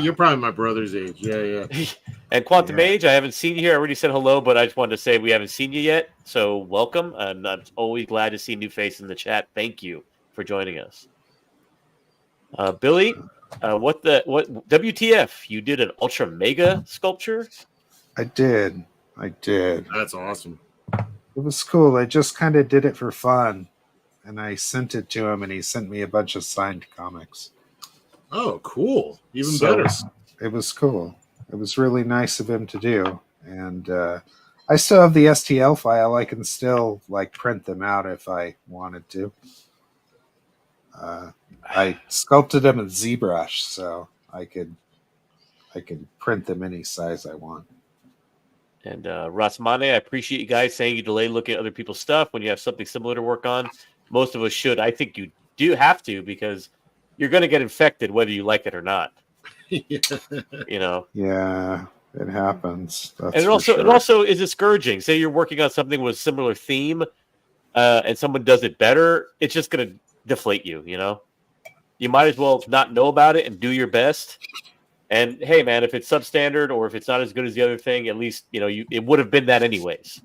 You're probably my brother's age. Yeah. And Quantum Age, I haven't seen you here. I already said hello, but I just wanted to say we haven't seen you yet. So welcome. And I'm always glad to see a new face in the chat. Thank you for joining us. Billy, what WTF? You did an Ultra Mega sculpture? I did. That's awesome. It was cool. I just kind of did it for fun, and I sent it to him, and he sent me a bunch of signed comics. Oh, cool! Even better. It was cool. It was really nice of him to do, and I still have the STL file. I can still print them out if I wanted to. I sculpted them in ZBrush, so I could print them any size I want. And Rasmane, I appreciate you guys saying you delay looking at other people's stuff when you have something similar to work on. Most of us should. I think you do have to because you're going to get infected whether you like it or not. You know. Yeah, it happens. And it also is discouraging. Say you're working on something with a similar theme, and someone does it better. It's just going to deflate you. You know. You might as well not know about it and do your best. And hey, man, if it's substandard or if it's not as good as the other thing, at least it would have been that anyways.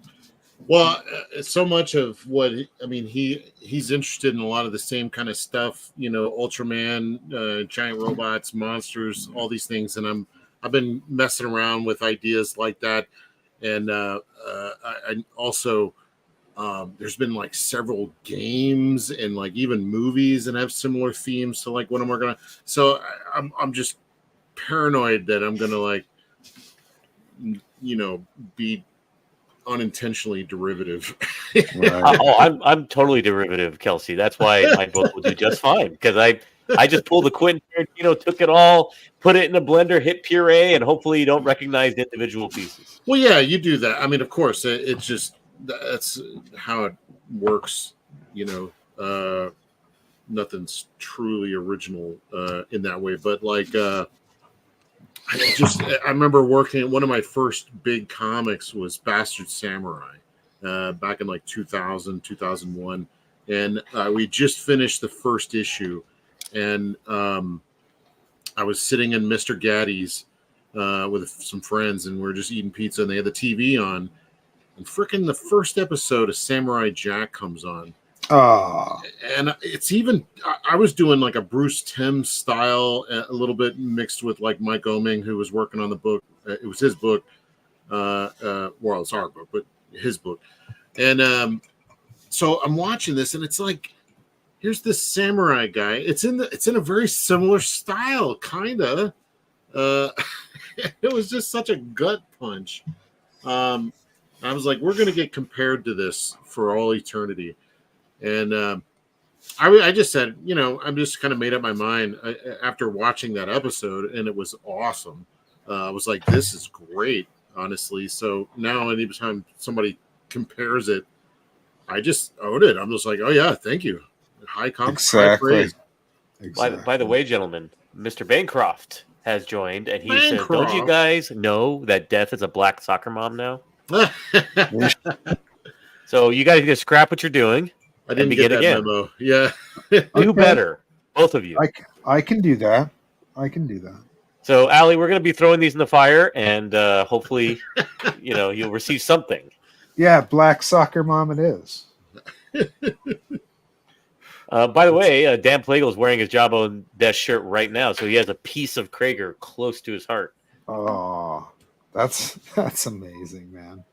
Well, so much of what he's interested in a lot of the same kind of stuff. You know, Ultraman, giant robots, monsters, all these things, and I've been messing around with ideas like that. And I also there's been several games and even movies and have similar themes to what I'm working on. So I'm just paranoid that I'm gonna be unintentionally derivative. Right. I'm totally derivative, Kelsey. That's why my book will do just fine because I just pulled the Quentin Tarantino, took it all, put it in a blender, hit puree, and hopefully you don't recognize the individual pieces. Well, yeah, you do that. I mean, of course, it's just that's how it works. Nothing's truly original in that way, but I remember working. One of my first big comics was Bastard Samurai back in 2000, 2001. And we just finished the first issue. And I was sitting in Mr. Gaddy's with some friends, and we were just eating pizza, and they had the TV on. And freaking the first episode of Samurai Jack comes on. Oh. And it's even, I was doing a Bruce Timm style, a little bit mixed with Mike Oeming, who was working on the book. It was his book. Well, it's our book, but his book. And so I'm watching this, and it's here's this samurai guy. It's in a very similar style, kind of. It was just such a gut punch. I was we're going to get compared to this for all eternity. And I just said, I'm just kind of made up my mind after watching that episode, and it was awesome. I was this is great. honestly. So now anytime somebody compares it, I just own it. I'm just like, oh yeah, thank you. High praise. Exactly. By the way, gentlemen, Mr. Bancroft has joined, and he says, Bancroft. "Don't you guys know that Death is a black soccer mom now?" So you guys need to scrap what you're doing. I didn't get that memo. Yeah. Do better, both of you. I can do that. I can do that. So, Allie, we're going to be throwing these in the fire, and hopefully, you'll receive something. Yeah, black soccer mom it is. By the way, Dan Plagle is wearing his Jabbo Desk shirt right now, so he has a piece of Crager close to his heart. Oh, that's amazing, man.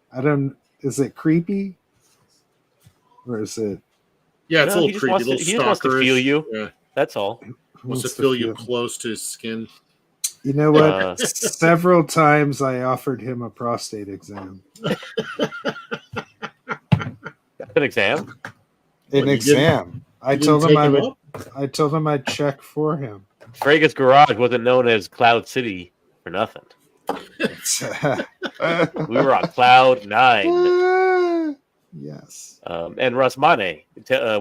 Is it creepy? Or is it? Yeah, it's a little creepy. He just wants to feel you. Yeah. That's all. Wants to feel you close to his skin. You know what? Several times I offered him a prostate exam. An exam? An exam. I told him I'd check for him. Vegas Garage wasn't known as Cloud City for nothing. We were on Cloud 9. Yes. And Russ Mane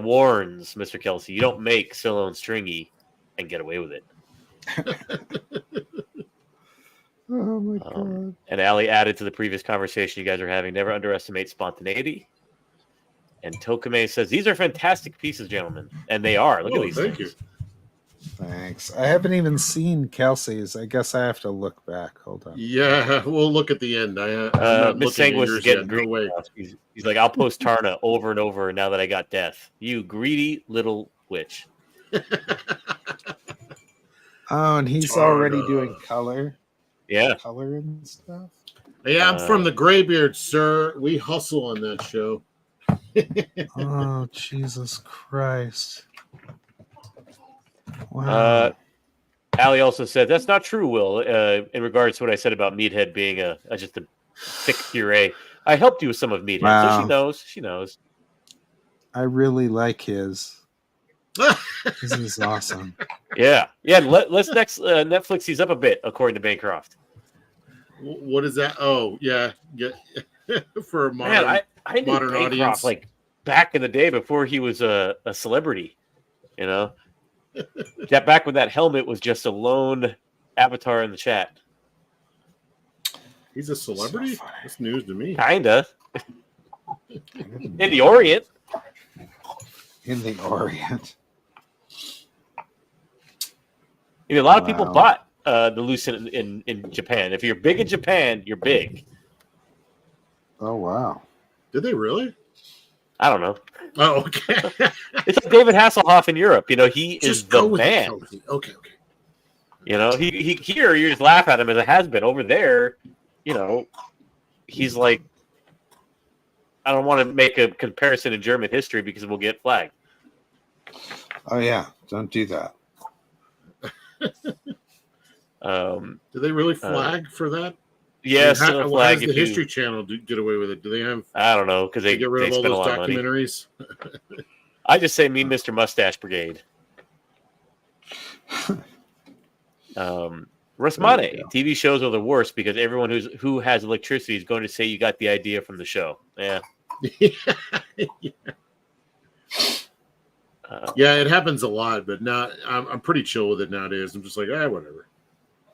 warns Mr. Kelsey, you don't make Stallone stringy and get away with it. Oh my god. And Allie added to the previous conversation you guys are having, never underestimate spontaneity. And Tokame says, these are fantastic pieces, gentlemen. And they are. Look at these things. You. Thanks. I haven't even seen Kelsey's. I guess I have to look back. Hold on. Yeah, we'll look at the end. Miss Sanguis is getting greedy. He's like, I'll post Tarna over and over now that I got Death. You greedy little witch. Oh, and he's already doing color. Yeah. Color and stuff. Yeah, I'm from the Graybeard, sir. We hustle on that show. Oh, Jesus Christ. Wow. Allie also said, that's not true, Will, in regards to what I said about Meathead being just a thick puree. I helped you with some of Meathead, wow. So she knows. She knows. I really like his. This is awesome. Yeah. Let's next Netflix these up a bit, according to Bancroft. What is that? Oh, yeah. For a modern, I knew modern Bancroft, audience. like back in the day before he was a celebrity, you know? That back when that helmet was just a lone avatar in the chat. He's a celebrity? That's news to me. Kinda. In the Orient. In the Orient. A lot of people bought the Lucent in Japan. If you're big in Japan, you're big. Oh, wow. Did they really? I don't know. Oh, okay. It's like David Hasselhoff in Europe. He is the man. Okay. He here you just laugh at him as a has-been. Over there, he's like, I don't want to make a comparison in German history because we'll get flagged. Oh yeah, don't do that. Did they really flag for that? Yes. How does the History Channel get away with it? Do they have? I don't know because they get rid of all those documentaries. I just say, me, Mr. Mustache Brigade. Rasmane, TV shows are the worst because everyone who has electricity is going to say you got the idea from the show. Yeah. Yeah, it happens a lot, but now I'm pretty chill with it nowadays. I'm just like, whatever.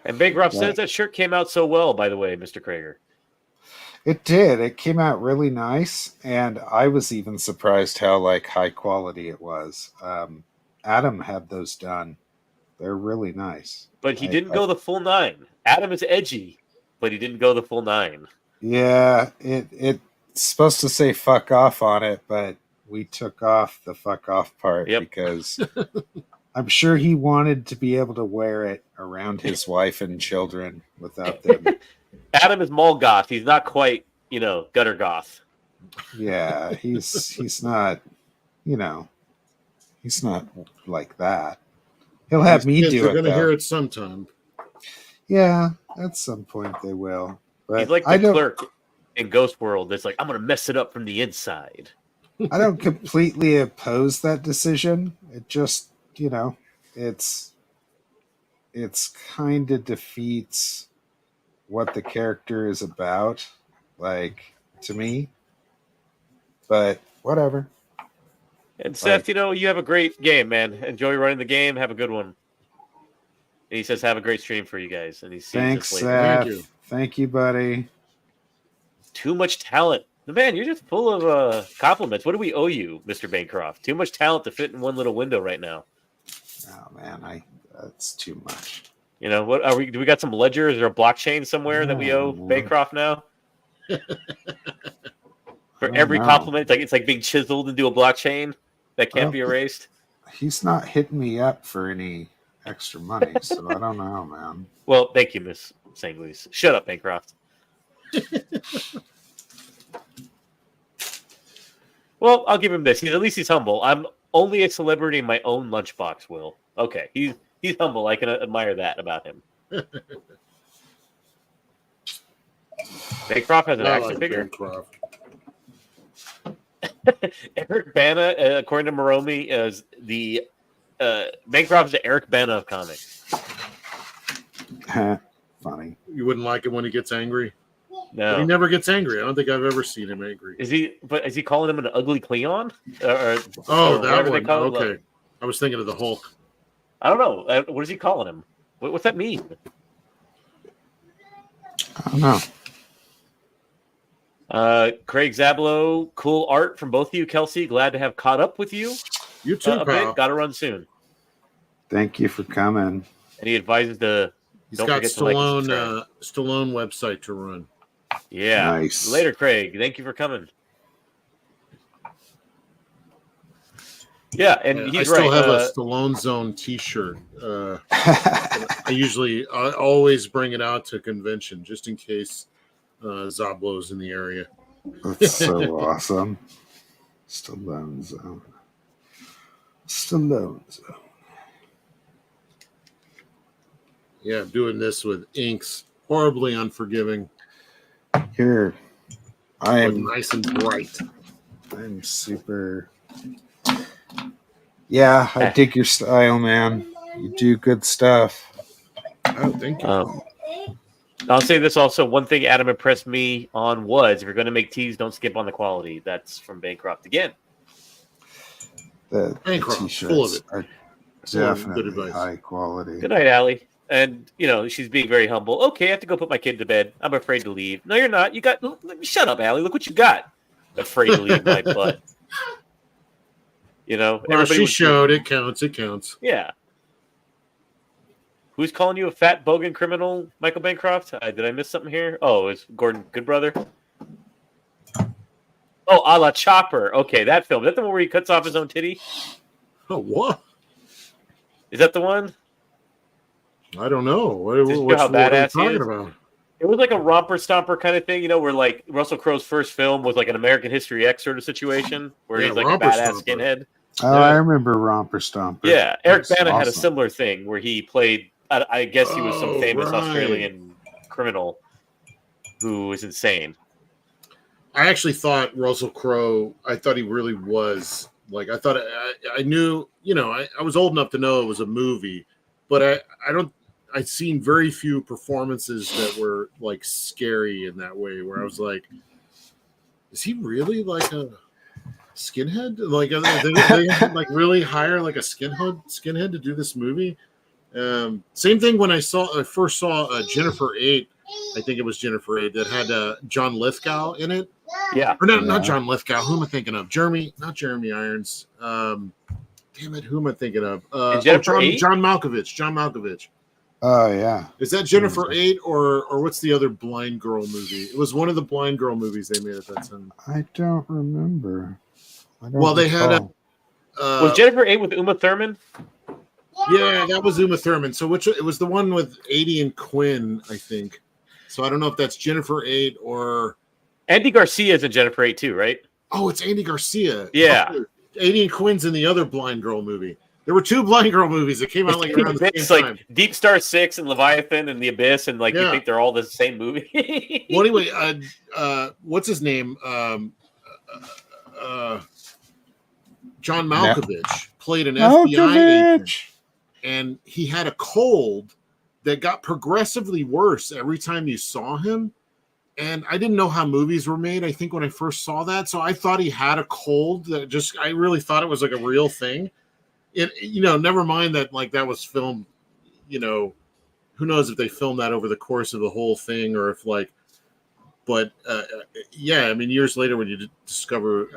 And Bancroft says that shirt came out so well, by the way, Mr. Crager. It did. It came out really nice, and I was even surprised how high quality it was. Adam had those done. They're really nice. But he didn't go the full 9. Adam is edgy, but he didn't go the full 9. Yeah, it's supposed to say fuck off on it, but we took off the fuck off part because I'm sure he wanted to be able to wear it around his wife and children without them. Adam is mall goth. He's not quite, gutter goth. Yeah, he's not, he's not like that. He'll have me do it. They're going to hear it sometime. Yeah, at some point they will. But he's like the clerk in Ghost World. That's like, I'm going to mess it up from the inside. I don't completely oppose that decision. It just, it's kind of defeats what the character is about, like, to me. But whatever. And Seth, you have a great game, man. Enjoy running the game. Have a good one. And he says, have a great stream for you guys. And he sees Thanks, this later. Seth. Thank you, buddy. Too much talent. Man, you're just full of compliments. What do we owe you, Mr. Bancroft? Too much talent to fit in one little window right now. Oh, man, that's too much. What are we? Do we got some ledger? Is there a blockchain somewhere that we owe Bancroft now? For every compliment, it's like being chiseled into a blockchain that can't be erased. He's not hitting me up for any extra money, so I don't know, man. Well, thank you, Miss St. Louis. Shut up, Bancroft. Well, I'll give him this. At least he's humble. I'm only a celebrity in my own lunchbox, Will. Okay, he's humble. I can admire that about him. Bancroft has an action figure. Eric Bana, according to Moromi, is the Bancroft is the Eric Bana of comics. Funny. You wouldn't like it when he gets angry? No, but he never gets angry. I don't think I've ever seen him angry. Is he calling him an ugly Cleon? That one. Okay, I was thinking of the Hulk. I don't know. What is he calling him? What's that mean? I don't know. Craig Zablo, cool art from both of you, Kelsey. Glad to have caught up with you. You too, pal. Got to run soon. Thank you for coming. And he advises He's got Stallone website to run. Yeah. Nice. Later, Craig. Thank you for coming. Yeah, and he's right. I still have a Stallone Zone T-shirt. I always bring it out to convention just in case Zablo's in the area. That's so awesome. Stallone Zone. Yeah, I'm doing this with inks. Horribly unforgiving. Here, I am nice and bright. I'm super. Yeah, I dig your style, man. You do good stuff. Oh, thank you. I'll say this also. One thing Adam impressed me on was if you're going to make tees, don't skip on the quality. That's from Bancroft again. The Bancroft, full of it. Are definitely high quality. Good night, Allie. And, she's being very humble. Okay, I have to go put my kid to bed. I'm afraid to leave. No, you're not. Shut up, Allie. Look what you got. Afraid to leave my butt. She showed it counts. It counts. Yeah. Who's calling you a fat bogan criminal, Michael Bancroft? Did I miss something here? Oh, it's Gordon Goodbrother. Oh, a la Chopper. Okay, that film. Is that the one where he cuts off his own titty? Oh, what? Is that the one? I don't know. What are you talking about? It was like a romper stomper kind of thing, where like Russell Crowe's first film was like an American History X sort of situation where he's like a badass skinhead. Oh, I remember Romper Stomper. Yeah, Eric Bana had a similar thing where he played. I guess he was some famous Australian criminal who was insane. I actually thought Russell Crowe. I thought he really was like. I thought I knew. I was old enough to know it was a movie, but I don't. I'd seen very few performances that were like scary in that way. Where I was like, is he really like a skinhead? Like they like really hire like a skinhead to do this movie? Same thing when I first saw Jennifer 8. I think it was Jennifer 8 that had John Lithgow in it. Yeah, or not John Lithgow. Who am I thinking of? Not Jeremy Irons. Damn it, who am I thinking of? John Malkovich. John Malkovich. Oh yeah. Is that Jennifer 8 or what's the other blind girl movie? It was one of the blind girl movies they made at that time. I don't remember. They had was Jennifer 8 with Uma Thurman? Yeah, that was Uma Thurman. So it was the one with Aidy and Quinn, I think. So I don't know if that's Jennifer 8 or Andy Garcia is in Jennifer 8 too, right? Oh, it's Andy Garcia. Yeah. Aidy and Quinn's in the other blind girl movie. There were two blind girl movies that came out like around the same time. Deep Star 6 and Leviathan and The Abyss, and you think they're all the same movie. Well, anyway, what's his name? John Malkovich played an FBI agent, and he had a cold, that got progressively worse every time you saw him. And I didn't know how movies were made, I think, when I first saw that. So I thought he had a cold I really thought it was like a real thing. Never mind that like that was filmed, who knows if they filmed that over the course of the whole thing or if yeah, I mean, years later when you discover,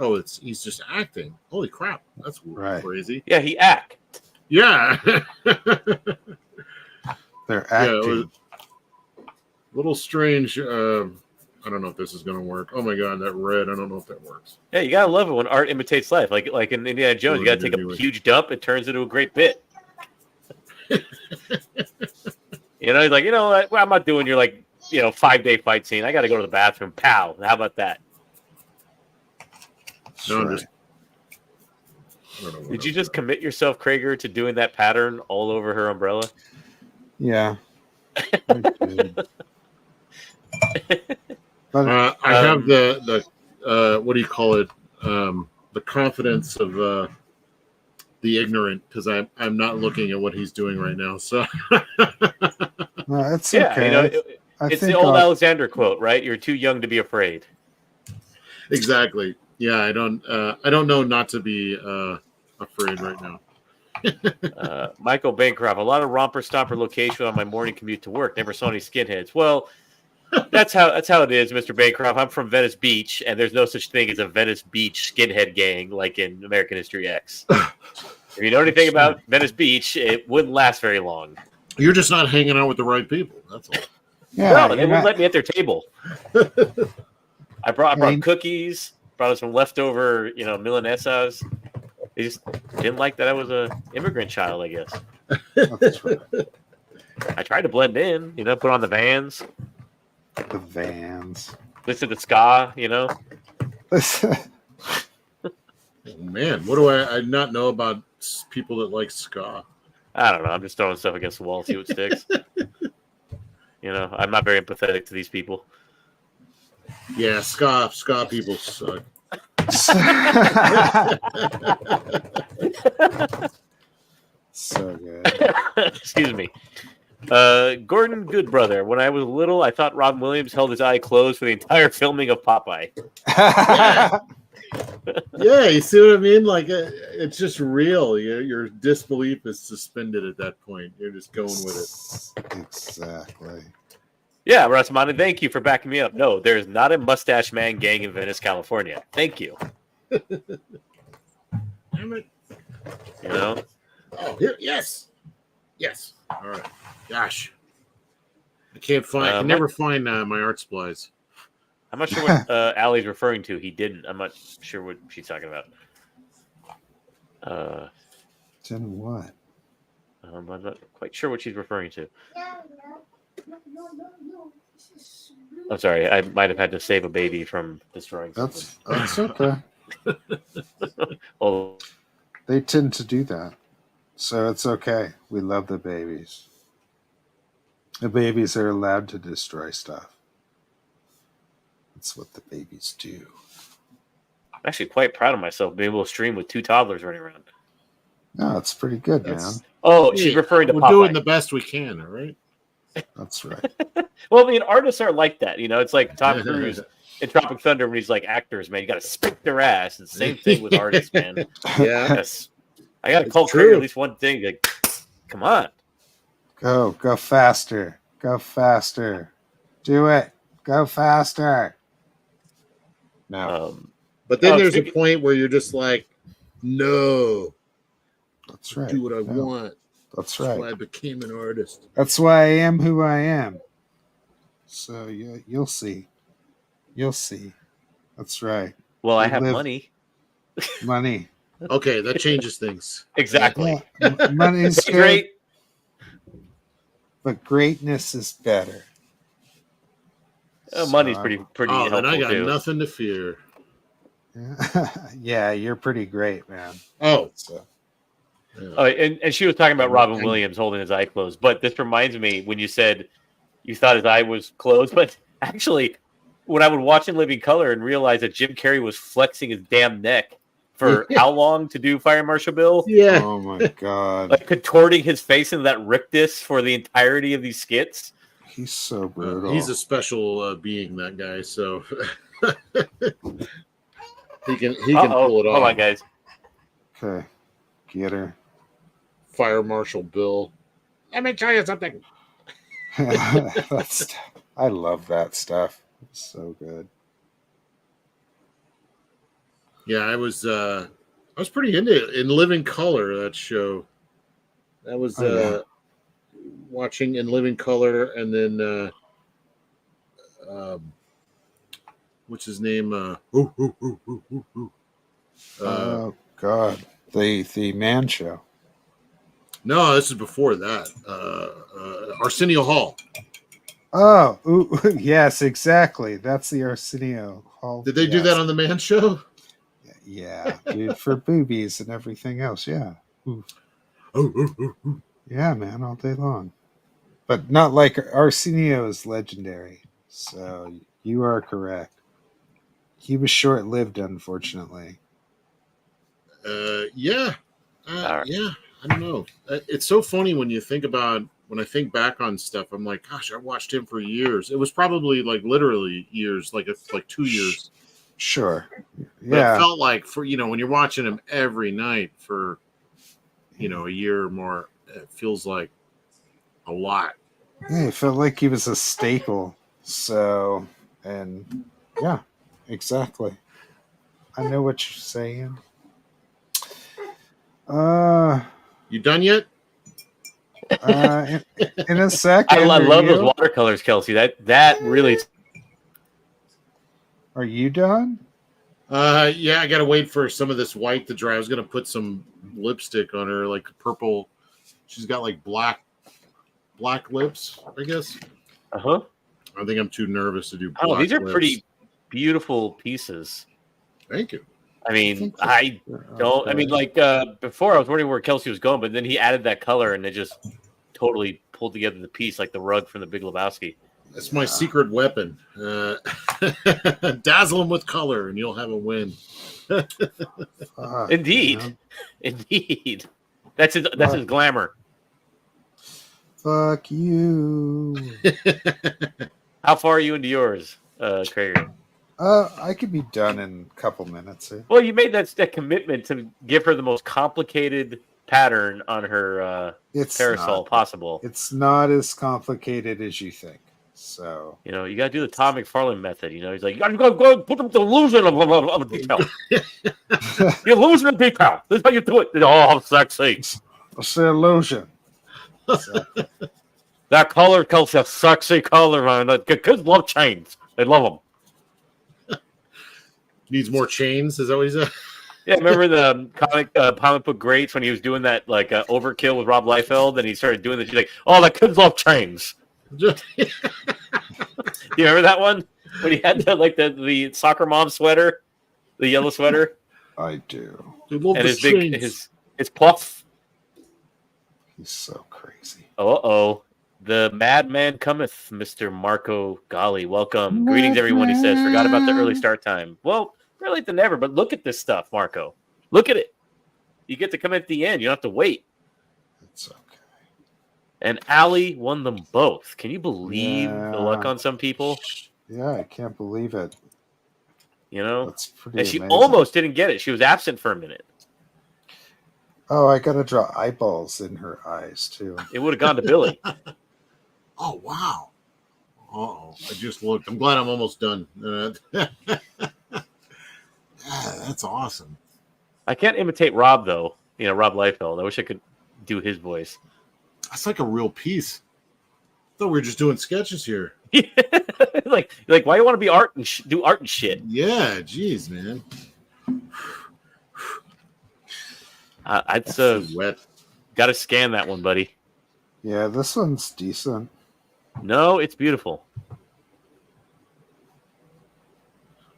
he's just acting. Holy crap, that's crazy. Yeah, he act. Yeah. They're acting. Yeah, it was a little strange. I don't know if this is going to work. Oh my god, that red! I don't know if that works. Yeah, you gotta love it when art imitates life. Like in Indiana Jones, you gotta take a huge dump. It turns into a great bit. He's like, what I'm not doing your 5-day fight scene. I got to go to the bathroom. Pow! How about that? No, Did you just commit yourself, Crager, to doing that pattern all over her umbrella? Yeah. I have the what do you call it? The confidence of the ignorant because I'm not looking at what he's doing right now. So no, it's okay. It's the old Alexander quote, right? You're too young to be afraid. Exactly. Yeah, I don't know not to be afraid right now. Michael Bancroft, a lot of romper stomper location on my morning commute to work. Never saw any skinheads. Well, that's how it is, Mr. Bancroft. I'm from Venice Beach, and there's no such thing as a Venice Beach skinhead gang like in American History X. If you know anything about Venice Beach, it wouldn't last very long. You're just not hanging out with the right people. That's all. Yeah, no, they wouldn't let me at their table. I brought cookies, brought us some leftover, milanesas. They just didn't like that I was a immigrant child, I guess. That's right. I tried to blend in, put on the Vans. The Vans. Listen to ska, Man, what do I not know about people that like ska? I don't know. I'm just throwing stuff against the wall, see what sticks. I'm not very empathetic to these people. Yeah, ska people suck. So good. Excuse me. Gordon Goodbrother. When I was little, I thought Robin Williams held his eye closed for the entire filming of Popeye. Yeah, you see what I mean? Like it's just real. Your disbelief is suspended at that point. You're just going with it. Exactly. Yeah, Rasmani, thank you for backing me up. No, there's not a mustache man gang in Venice, California. Thank you. Damn it. Oh, here, yes. All right. Gosh, I can't find. I can never find my art supplies. I'm not sure what Allie's referring to. He didn't. I'm not sure what she's talking about. Then what? I'm not quite sure what she's referring to. I'm sorry. I might have had to save a baby from destroying something. That's okay. Oh, they tend to do that, so it's okay. We love the babies. The babies are allowed to destroy stuff. That's what the babies do. I'm actually quite proud of myself being able to stream with 2 toddlers running around. No, it's pretty good, man. Oh, she's referring to We're Popeye. doing the best we can, all right? That's right. Well, I mean, artists are like that. It's like Tom Cruise in Tropic Thunder when he's like, actors, man, you got to spank their ass. It's the same thing with artists, man. Yeah. Yes. I got to call Craig at least one thing. Like, come on. Go faster. Go faster. Do it. Go faster. No. But then there's a point where you're just like, no. That's right. Do what I want. That's right. That's why I became an artist. That's why I am who I am. So you'll see. You'll see. That's right. Well, I have money. Money. Okay, that changes things. Exactly. Yeah, money's great. But greatness is better. Money's pretty helpful then I got too. nothing to fear. Yeah, you're pretty great, man. Oh. So. Yeah. Oh, and she was talking about Robin Williams holding his eye closed. But this reminds me when you said you thought his eye was closed. But actually, when I would watch In Living Color and realize that Jim Carrey was flexing his damn neck for how long to do Fire Marshal Bill? Yeah. Oh my god. Like contorting his face into that rictus for the entirety of these skits. He's so brutal. He's a special being, that guy. So he can pull it off. Hold on, guys. Okay, get her. Fire Marshal Bill. Let me tell you something. I love that stuff. It's so good. Yeah, I was pretty into it. In Living Color, that show. That was watching In Living Color, and then what's his name? Oh God, the Man Show. No, this is before that. Arsenio Hall. Oh, ooh, yes, exactly. That's the Arsenio Hall. Did they do that on the Man Show? Yeah, dude, for boobies and everything else. Yeah. Yeah, man, all day long. But not like Arsenio is legendary. So you are correct. He was short-lived, unfortunately. Yeah. Yeah. I don't know. It's so funny when I think back on stuff. I'm like, gosh, I watched him for years. It was probably like literally years, like 2 years. Sure. But Yeah. it felt like when you're watching him every night for, a year or more, it feels like a lot. Yeah, it felt like he was a staple. So, and yeah, exactly. I know what you're saying. You done yet? In a second. I love those watercolors, Kelsey. That really. Are you done? Yeah, I gotta wait for some of this white to dry. I was gonna put some lipstick on her, like purple. She's got like black lips, I guess. Uh-huh. I think I'm too nervous to do black. Oh, these are lips. pretty beautiful pieces. Thank you. I mean, I don't. I mean, like before, I was wondering where Kelsey was going, but then he added that color, and it just totally pulled together the piece, like the rug from The Big Lebowski. That's my secret weapon. Dazzle him with color, and you'll have a win. Indeed, man. Indeed. That's his glamour. Fuck you. How far are you into yours, Crager? I could be done in a couple minutes. Well, you made that commitment to give her the most complicated pattern on her parasol possible. It's not as complicated as you think. So you got to do the Todd McFarlane method. He's like, you got to go put the illusion of detail. The illusion of detail. This is how you do it. Oh, sexy. It's the illusion. Exactly. That color, Kelsey, a sexy color, man. The kids love chains. They love them. Needs more chains. Is that what he said? Yeah, remember the comic book greats when he was doing that like overkill with Rob Liefeld, and he started doing this. He's like, "Oh, the kids love chains." Do you remember that one when he had the soccer mom sweater, the yellow sweater? I do. And his big his puff. He's so crazy. The madman cometh, Mr. Marco Gali. Welcome. Greetings, everyone, he says. Forgot about the early start time. Well, early than ever, but look at this stuff, Marco. Look at it. You get to come at the end. You don't have to wait. It's okay. And Allie won them both. Can you believe the luck on some people? Yeah, I can't believe it. That's pretty and she amazing. almost didn't get it. She was absent for a minute. Oh, I got to draw eyeballs in her eyes, too. It would have gone to Billy. Oh, wow. Uh-oh. I just looked. I'm glad I'm almost done. That's awesome. I can't imitate Rob, though. Rob Liefeld. I wish I could do his voice. That's like a real piece. I thought we were just doing sketches here. like why you want to be art and do art and shit? Yeah, geez, man. I'd wet. Got to scan that one, buddy. Yeah, this one's decent. No, it's beautiful.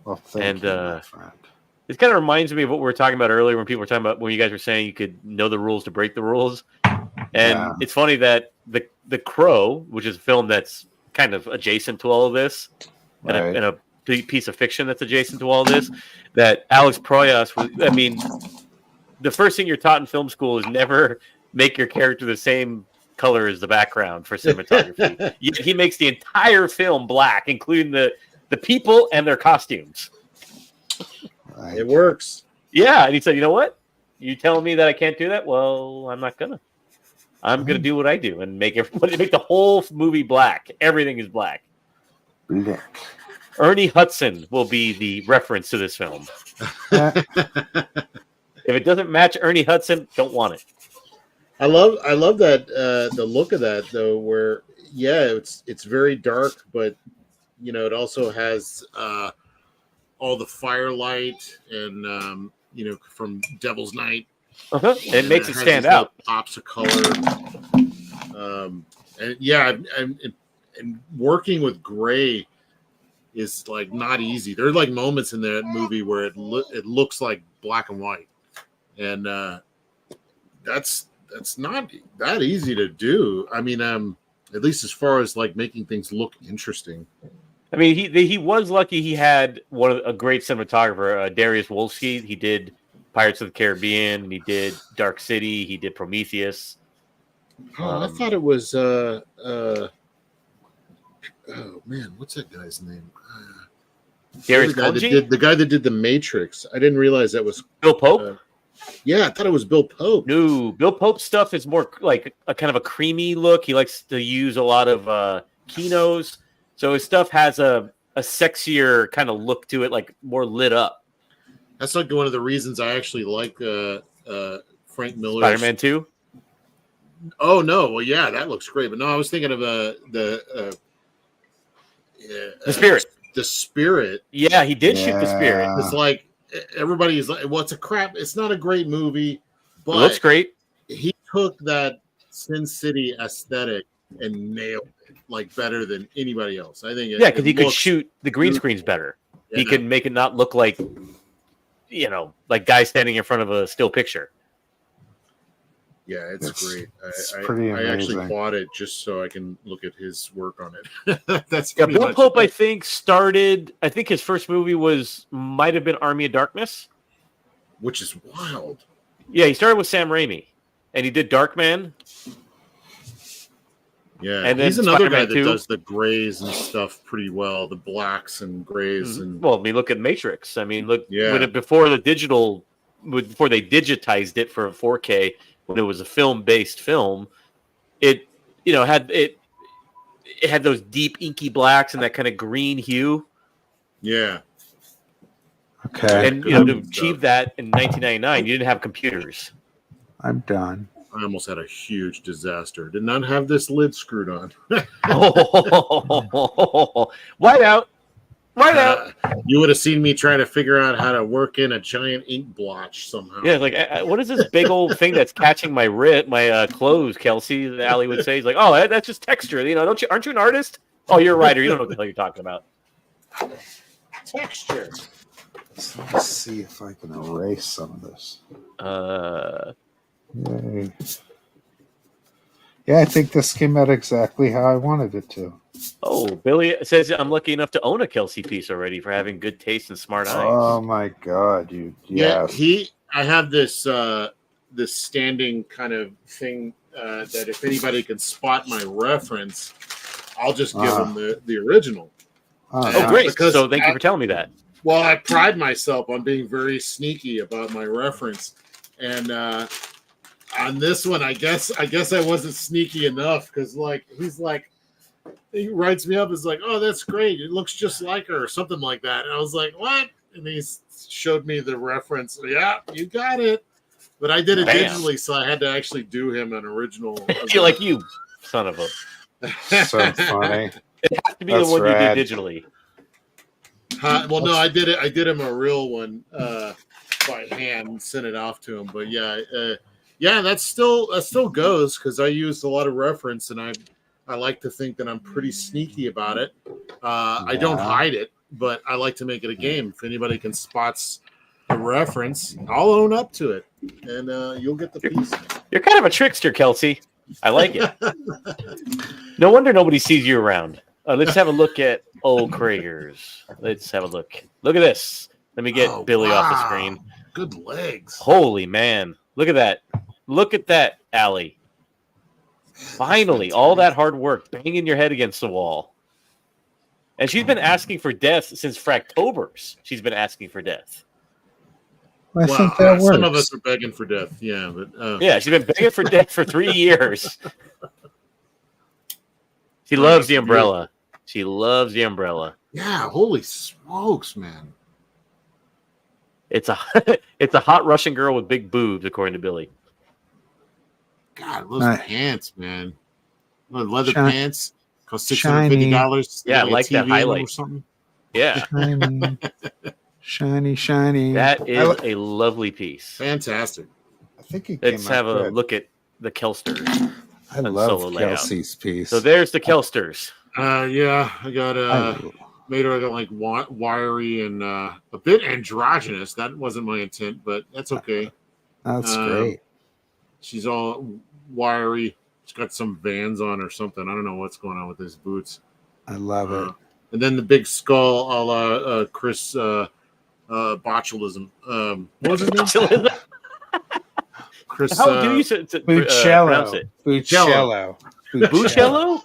Well, thank you, my friend. It kind of reminds me of what we were talking about earlier when people were talking about when you guys were saying you could know the rules to break the rules. And It's funny that the Crow, which is a film that's kind of adjacent to all of this, and a piece of fiction that's adjacent to all this. That Alex Proyas was. I mean, the first thing you're taught in film school is never make your character the same color as the background for cinematography. He makes the entire film black, including the people and their costumes. Right. It works. Yeah, and he said, "You know what? You telling me that I can't do that? Well, I'm not gonna. I'm gonna do what I do and make the whole movie black. Everything is black." Black. Ernie Hudson will be the reference to this film. If it doesn't match Ernie Hudson, don't want it. I love that the look of that though, where it's very dark, but it also has all the firelight and from Devil's Night. It makes it stand out. Pops of color. And working with gray is like not easy. There's like moments in that movie where it looks like black and white, and that's not that easy to do. I mean, at least as far as like making things look interesting. I mean, he was lucky. He had a great cinematographer, Darius Wolski. He did Pirates of the Caribbean. He did Dark City. He did Prometheus. I thought it was. Oh man, what's that guy's name? Darius the guy that did The Matrix. I didn't realize that was Bill Pope. Yeah, I thought it was Bill Pope. No, Bill Pope's stuff is more like a kind of a creamy look. He likes to use a lot of kinos, so his stuff has a sexier kind of look to it, like more lit up. That's like one of the reasons I actually like Frank Miller. Spider-Man 2? Oh, no. Well, yeah, that looks great. But no, I was thinking of the Spirit. The Spirit. Yeah, he did shoot The Spirit. It's like everybody's like, well, it's a crap. It's not a great movie, but it looks great. He took that Sin City aesthetic and nailed it like better than anybody else. I think. Yeah, because he could shoot the green screens better. Yeah. He could make it not look like, like guys standing in front of a still picture. Yeah, it's great. It's pretty amazing. I actually bought it just so I can look at his work on it. That's Bill Pope. I think started. I think his first movie might have been Army of Darkness, which is wild. Yeah, he started with Sam Raimi, and he did Darkman. Yeah, and then he's another Spider-Man guy that 2. Does the grays and stuff pretty well, the blacks and grays. And well, I mean, look at Matrix. I mean, look before they digitized it for 4K. When it was a film-based film, it had those deep inky blacks and that kind of green hue. Yeah. Okay. And to achieve that in 1999, you didn't have computers. I'm done. I almost had a huge disaster. Did not have this lid screwed on. White out. You would have seen me trying to figure out how to work in a giant ink blotch somehow. Yeah, like what is this big old thing that's catching my clothes, Kelsey? Allie would say, he's like, oh, that's just texture. Aren't you an artist? Oh, you're a writer. You don't know what the hell you're talking about. Texture. So let's see if I can erase some of this. Yay. Yeah, I think this came out exactly how I wanted it to. Oh, Billy says I'm lucky enough to own a Kelsey piece already for having good taste and smart eyes. Oh my God, you! Yes. Yeah, I have this this standing kind of thing that if anybody can spot my reference, I'll just give them the original. Oh, great! So thank you for telling me that. Well, I pride myself on being very sneaky about my reference, and on this one, I guess I wasn't sneaky enough because he writes me up as like, oh, that's great. It looks just like her or something like that. And I was like, what? And he showed me the reference. Yeah, you got it. But I did it digitally, so I had to actually do him an original. You're like, you son of a. So funny. It has to be the one you did digitally. Well, no, I did it. I did him a real one by hand and sent it off to him. But yeah, that still goes because I used a lot of reference, and I like to think that I'm pretty sneaky about it. I don't hide it, but I like to make it a game. If anybody can spot the reference, I'll own up to it, and you'll get the piece. You're kind of a trickster, Kelsey. I like it. No wonder nobody sees you around. Let's have a look at old Crager's. Let's have a look. Look at this. Let me get Billy off the screen. Good legs. Holy man. Look at that. Look at that, Allie. Finally, all that hard work, banging your head against the wall. And she's been asking for death since Fractobers. She's been asking for death. I think that works. Some of us are begging for death. Yeah, but yeah, she's been begging for death for 3 years. She loves the umbrella. She loves the umbrella. Yeah, holy smokes, man. It's a hot Russian girl with big boobs, according to Billy. God, those pants, man. Leather pants cost $650. Yeah, I like that highlight or something. Yeah, shiny. That is a lovely piece. Fantastic. I think let's have a look at the Kelsters. I love Kelsey's piece. So there's the Kelsters. Yeah, I got I got like wiry and a bit androgynous. That wasn't my intent, but that's okay. That's great. She's all wiry. She's got some Vans on or something. I don't know what's going on with those boots. I love it. And then the big skull, a la Chris Botulism. What was his name? Chris. How do you pronounce it? Buccello. Buccello?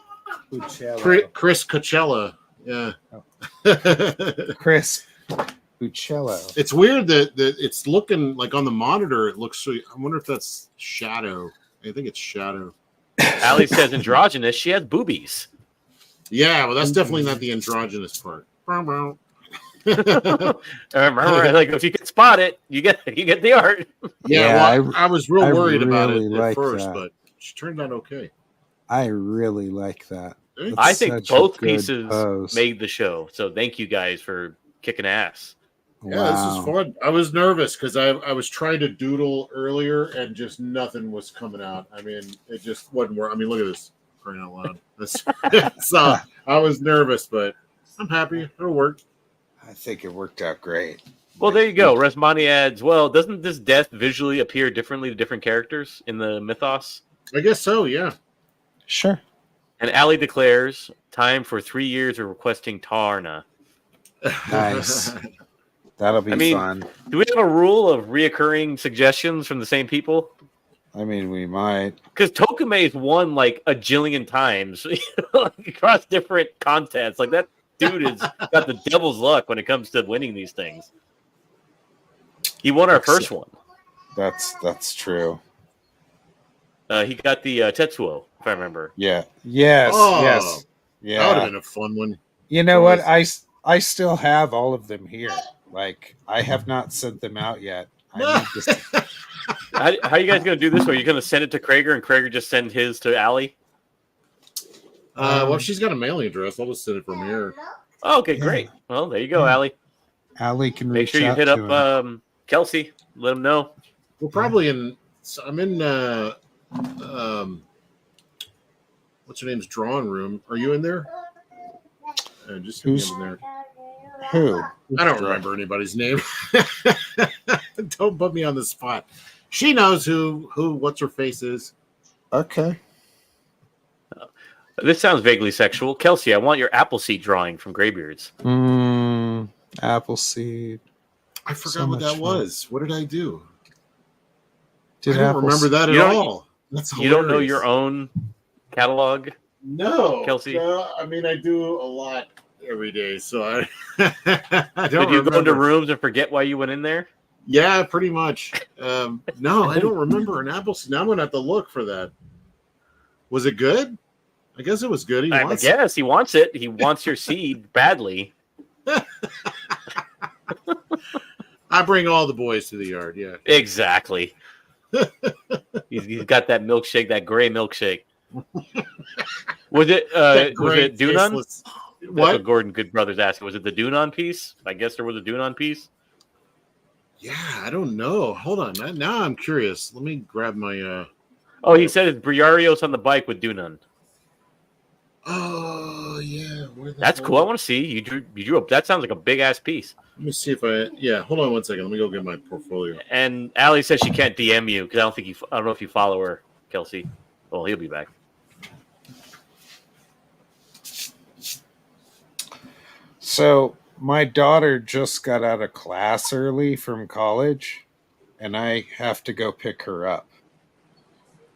Chris Coachella. Yeah. Chris Buccello. It's weird that it's looking like on the monitor. It looks. I wonder if that's shadow. I think it's shadow. Allie says androgynous. She has boobies. Yeah, well, that's definitely not the androgynous part. Remember, like if you can spot it, you get the art. Yeah, well, I was real worried about it at first, but she turned out okay. I really like that. I think both pieces made the show. So thank you guys for kicking ass. Yeah, this is fun. I was nervous because I was trying to doodle earlier and just nothing was coming out. I mean, it just wasn't working. I mean, look at this. Crying out loud. So I was nervous, but I'm happy. It'll work. I think it worked out great. Well, there you go. Resmani adds, well, doesn't this death visually appear differently to different characters in the mythos? I guess so, yeah. Sure. And Allie declares, time for 3 years of requesting Tarna. Nice. That'll be fun. Do we have a rule of reoccurring suggestions from the same people? I mean, we might. Because Tokume's won like a jillion times across different contests. Like that dude has got the devil's luck when it comes to winning these things. He won our first one. That's true. He got the Tetsuo, if I remember. Yeah. Yes. Yes. Yeah. That would have been a fun one. You know what? I still have all of them here. Like, I have not sent them out yet. I need to... How are you guys going to do this? Are you going to send it to Crager and Crager just send his to Allie? Well, she's got a mailing address. I'll just send it from here. Oh, okay, great. Well, there you go, Allie. Allie can make sure you hit up Kelsey. Let him know. We're probably I'm in what's her name's drawing room. Are you in there? Just who's in there? Who? I don't remember anybody's name. Don't put me on the spot. She knows who what's her face is. Okay. This sounds vaguely sexual. Kelsey, I want your Appleseed drawing from Graybeards. Appleseed. I forgot what that was. What did I do? I don't remember that at all. That's hilarious. You don't know your own catalog? No. Kelsey? I mean, I do a lot every day, so I don't Did you go into rooms and forget why you went in there? Yeah, pretty much. No, I don't remember an Appleseed. Now I'm going to have to look for that. Was it good? I guess it was good. I guess he wants it. He wants your seed badly. I bring all the boys to the yard. Yeah, exactly. He's got that milkshake, that gray milkshake. Was it Dunon? What? That's what Gordon Good Brothers asked. Was it the Dunon piece? I guess there was a Dunon piece. Yeah, I don't know. Hold on. Now I'm curious. Let me grab my. Oh, he said it's Briarios on the bike with Dunon. Oh yeah, that's cool. I want to see you drew up. That sounds like a big ass piece. Let me see if hold on 1 second. Let me go get my portfolio. And Allie says she can't DM you because I don't know if you follow her, Kelsey. Well, he'll be back. So my daughter just got out of class early from college, and I have to go pick her up.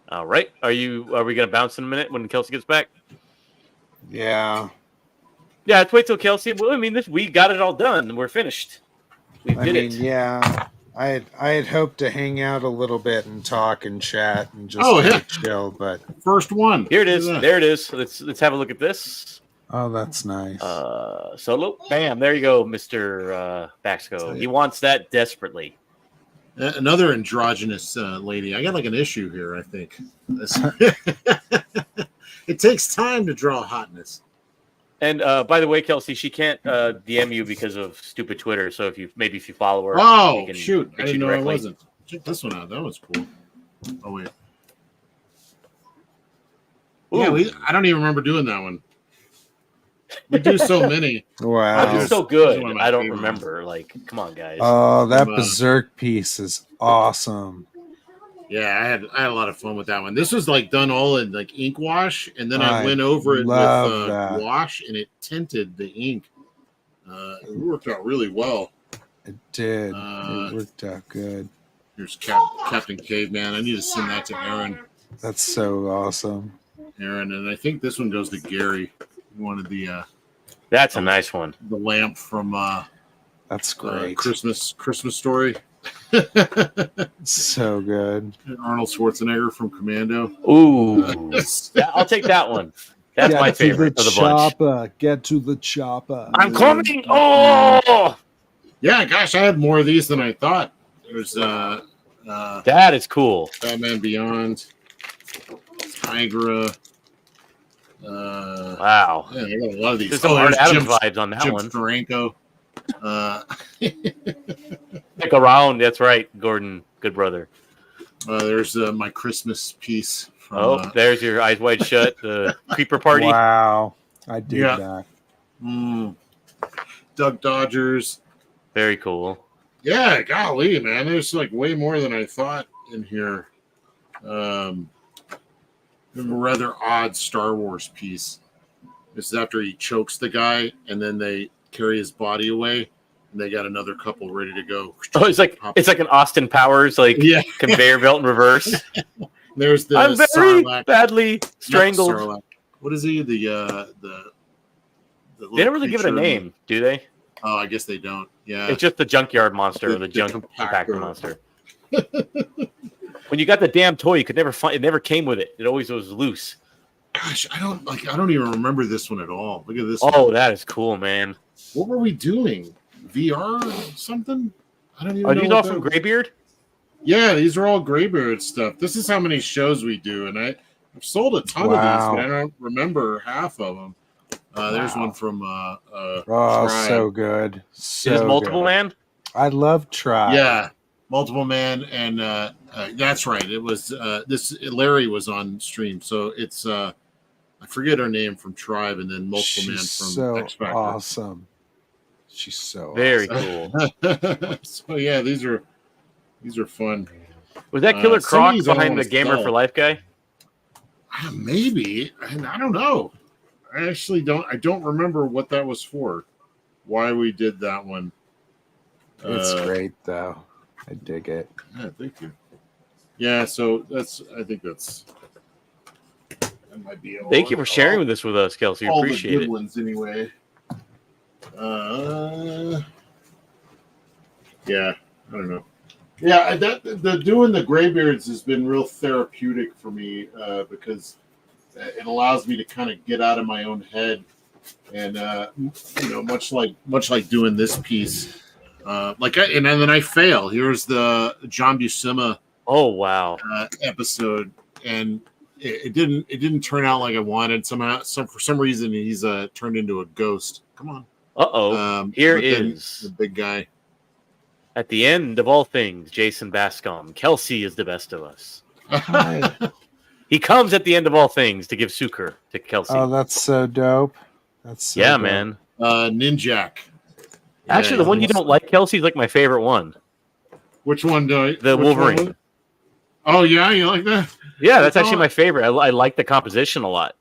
All right. Are we gonna bounce in a minute when Kelsey gets back? Yeah. Yeah, let's wait till Kelsey. Well, I mean, we got it all done. We're finished. We did it. Yeah. I had hoped to hang out a little bit and talk and chat and just chill, but first one. Here it is. There it is. Let's have a look at this. Oh, that's nice. Solo. Bam. There you go, Mr. Baxco. He wants that desperately. Another androgynous lady. I got like an issue here, I think. It takes time to draw hotness. And by the way, Kelsey, she can't DM you because of stupid Twitter. So if you follow her, oh shoot, I didn't know I wasn't. Check this one out. That was cool. Oh wait, yeah, I don't even remember doing that one. We do so many. Wow, it's so good. I don't remember. Like, come on, guys. Oh, that Berserk piece is awesome. Yeah, I had a lot of fun with that one. This was like done all in like ink wash, and then I went over it with wash, and it tinted the ink. It worked out really well. It did. It worked out good. Here's Captain Caveman. I need to send that to Aaron. That's so awesome, Aaron. And I think this one goes to Gary. He wanted the. That's a nice one. The lamp from. That's great. Christmas Story. So good. Arnold Schwarzenegger from Commando. Ooh, I'll take that one. That's my favorite of the bunch. Get to the chopper. I'm coming. Oh, yeah, gosh, I had more of these than I thought. There's that is cool. Batman Beyond, Tigra. Wow. Yeah, I got a lot of these. There's some Hard Adams vibes on that Jim one. Steranko. Stick around. That's right, Gordon. Good brother. There's my Christmas piece. From, there's your Eyes Wide Shut, the Creeper Party. Wow. I did that. Doug Dodgers. Very cool. Yeah, golly, man. There's like way more than I thought in here. A rather odd Star Wars piece. This is after he chokes the guy, and then they carry his body away, and they got another couple ready to go. Oh, it's like an Austin Powers conveyor belt in reverse. There's the I'm very Sarlacc. badly strangled. Sarlacc. What is he? The they don't really give it a name, do they? Oh, I guess they don't. Yeah, it's just the junkyard monster or the junk compactor monster. When you got the damn toy, you could never find it. Never came with it. It always was loose. Gosh, I don't even remember this one at all. Look at this. Oh, that is cool, man. What were we doing? VR or something? I don't even know. Are these all from Graybeard? Yeah, these are all Graybeard stuff. This is how many shows we do, and I've sold a ton of these, but I don't remember half of them. There's one from Tribe. So good. So is Multiple Man? I love Tribe. Yeah, Multiple Man, and that's right. It was Larry was on stream, so it's I forget her name from Tribe, and then Multiple Man from X Factor. Awesome. She's so very cool. So yeah, these are fun. Was that Killer Croc behind the Gamer for Life guy? Maybe. I don't know. I actually don't. I don't remember what that was for. Why we did that one. It's great though. I dig it. Yeah, thank you. Yeah, so I think that might be all. Thank you for sharing this with us, Kelsey. All Appreciate the good it. ones anyway. Yeah, I don't know. Yeah, the doing the Graybeards has been real therapeutic for me because it allows me to kind of get out of my own head, and much like doing this piece, and then I fail. Here's the John Buscema. Oh wow! Episode, and it didn't turn out like I wanted. For some reason, he's turned into a ghost. Come on. Here is the big guy. At the end of all things, Jason Bascom. Kelsey is the best of us. He comes at the end of all things to give succor to Kelsey. Oh, that's so dope. That's so dope. Man. Ninjak. Actually, the one you don't like, Kelsey, is like my favorite one. Which one do I? The Wolverine. One? Oh yeah, you like that? Yeah, that's actually my favorite. I like the composition a lot.